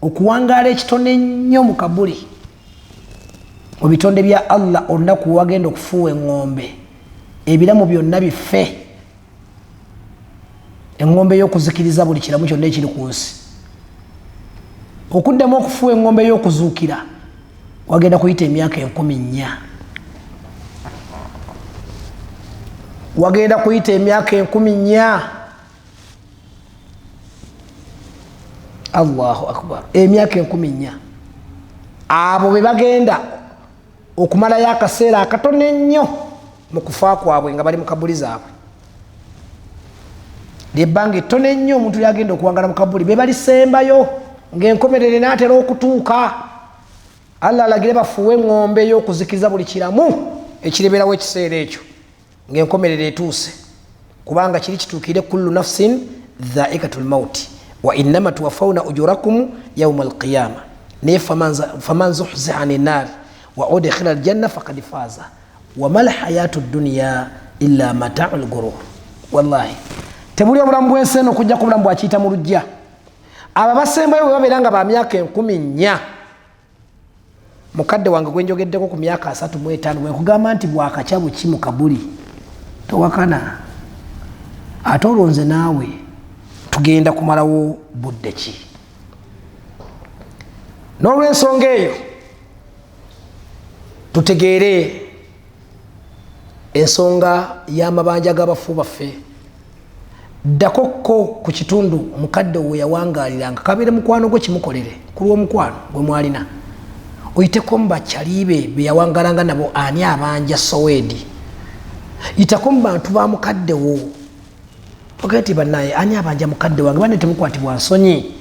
okuwangaala ekitone ennyo mu kabuli mu bitonde bya Allah. Olunaku wagenda okufuuwa eŋŋombe, ebiramu byonna bife, eŋŋombe y'okuzikiriza buli kiramu kyonna ekiri ku nsi. Okuddamu okufuuwa eŋŋombe y'okuzuukira wagenda kuyita emyaka 4,000. Wagenda kuyita emyaka 4,000. Allahu akbar, emyaka 4,000. Abo be bagenda okumalayo akaseera akatono ennyo mu kufa kwabwe nga bali mu kabuli zaabwe. Lyebbanga ettono ennyo omuntu lyagenda okuwangala mu kabuli be balisembayo ng'enkomerere n'atera okutuuka. Allah alagire bafuuwe eŋŋombe y'okuzikiriza buli kiramu ekireberawo ekiseera ekyo ng'enkomerere etuuse, kubanga kiri kituukire kullu nafsin dhaikatul mauti wa innama tuwaffawna ujurakum yawma alqiyama. Naye faman zuhziha ani nnaari wa udkhila aljanna faqad faza wa mal hayatu dunya illa mata'ul ghurur. Wallahi tebuli obulamu bw'ensi eno okujja ku bulamu bwakiyita mu lujja. Abo basembayo bwe babeera nga ba myaka 10,000. Mukadde wange gwe njogeddeko ku myaka 35 bwe kugamba nti bwakakya buki mu kabuli towakana. Ate olwonze naawe tugenda kumalawo budde ki? N'olw'ensonga eyo tutegeere ensonga y'amabanja g'abafu baffe. Ddakokko ku kitundu mukadde we yawangaaliranga kabeere mukwano gwe kimukolere ku lw'omukwano gwe mwalina. Oyiteko mu bakyalibe be yawangalanga nabo ani abanja Soweedi. Yitako mu bantu ba mukadde wo ogati bannaye ani abanja mukadde wange bane temukwatibwa nsonyi.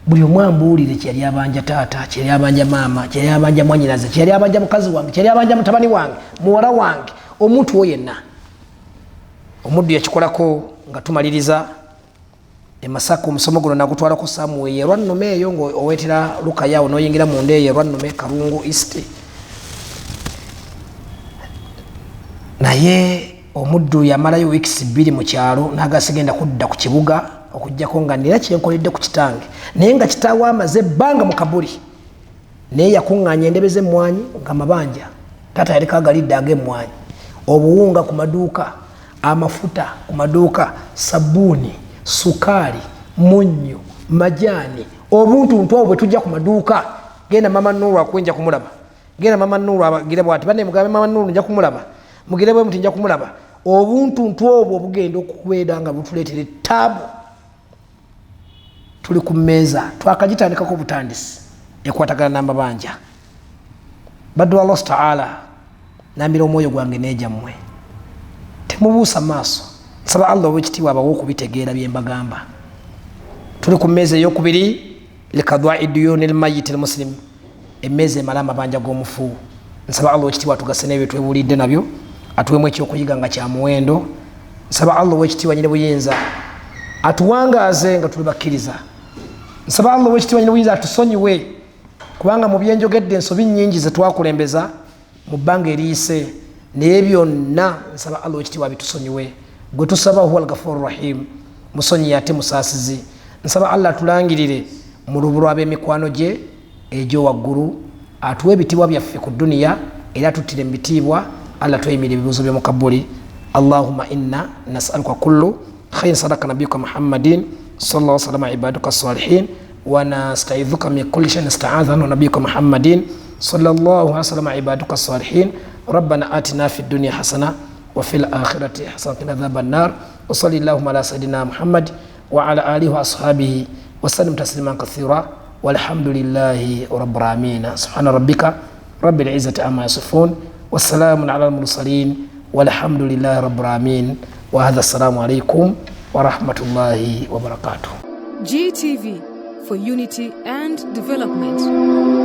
Buli omu ambuulire kyali abanja taata, kyali abanja maama, kyali abanja mwanyinaze, kyali abanja mukazi wange, kyali abanja mutabani wange, muwala wange, omuntu wo yenna. Omuddu yakikolako nga tumaliriza e Masaka omusomo guno nagutwalako Samuel ye Rwannume eyo ng'oweetera Lukaya n'oyingira mu nda ye Rwannume Kalungu East. Naye omuddu yamalayo weeks 2 mu kyalo n'agasigenda kudda ku kibuga okujjako nga nira kyenkoledde ku kitange, naye nga kitaawe amaze ebbanga mu kabuli. Naye yakuŋŋaanya endebe z'emmwanyi nga mabanja, taata yaleka agalidde ag'emmwanyi, obuwunga ku maduuka, amafuta ku maduuka, sabbuuni, sukaali, munnyo, majaani, obuntuntu obwo bwe tujja ku maduuka. Genda mama Nuru akwenja kumulaba, genda mama Nuru abagire bwati banne mugabe mama Nuru nja kumulaba, mugire bwe muti nja kumulaba. Obuntuntu obwo bugenda okubeera nga butuleetera ettaabu. Tuli ku mmeeza twakagitandikako butandisi ekwatagana n'amabanja. Baddu Allah ta'ala nambira omwoyo gwange n'ejammwe temubuusa maaso. Nsaba Allah ow'ekitiibwa abawe okubitegeera bye mbagamba. Tuli ku mmeeza ey'okubiri likadwa'i duyuni lmayiti almuslim, emmeeza emala amabanja g'omufu. Nsaba Allah ow'ekitiibwa atugase n'ebyo twebuulidde nabyo, atuwemu ekyokuyiga nga kya muwendo. Nsaba Allah ow'ekitiibwa nyine buyinza atuwangaaze nga tuli bakkiriza. Nsaba Allah ow'ekitiibwa nyine buyinza atusonyiwe, kubanga mu byenjogedde ensobi nnyingi ze twakulembeza mu bbanga eriyise, naye byonna nsaba Allah ow'ekitiibwa bitusonyiwe. Gwe tusaba huwa al-Ghafurur Rahim, musonyi ate musaasizi. Nsaba Allah atulangirire mu lubu lw'ab'emikwano gye egy'owaggulu, atuwe ebitiibwa byaffe ku duniya era atuttire mu bitiibwa. Allah tuyimire ebibuuzo by'omu kabuli. Allahumma inna nas'aluka kullu khayrin sadaka nabiyuka Muhammadin sallallahu alaihi wasallam ibaduka as-salihin wa nasta'idhuka min kulli shay'in nasta'adha nabiyuka Muhammadin sallallahu alaihi wasallam ibaduka as-salihin. Rabbana atina fid dunya hasana وفي الآخرة حسنة وقنا عذاب النار وصلى اللهم على سيدنا محمد وعلى آله وأصحابه وسلم تسليما كثيرا والحمد لله رب العالمين سبحان ربك رب العزة عما يصفون والسلام على المرسلين والحمد لله رب العالمين وهذا السلام عليكم ورحمة الله وبركاته. GTV for unity and development.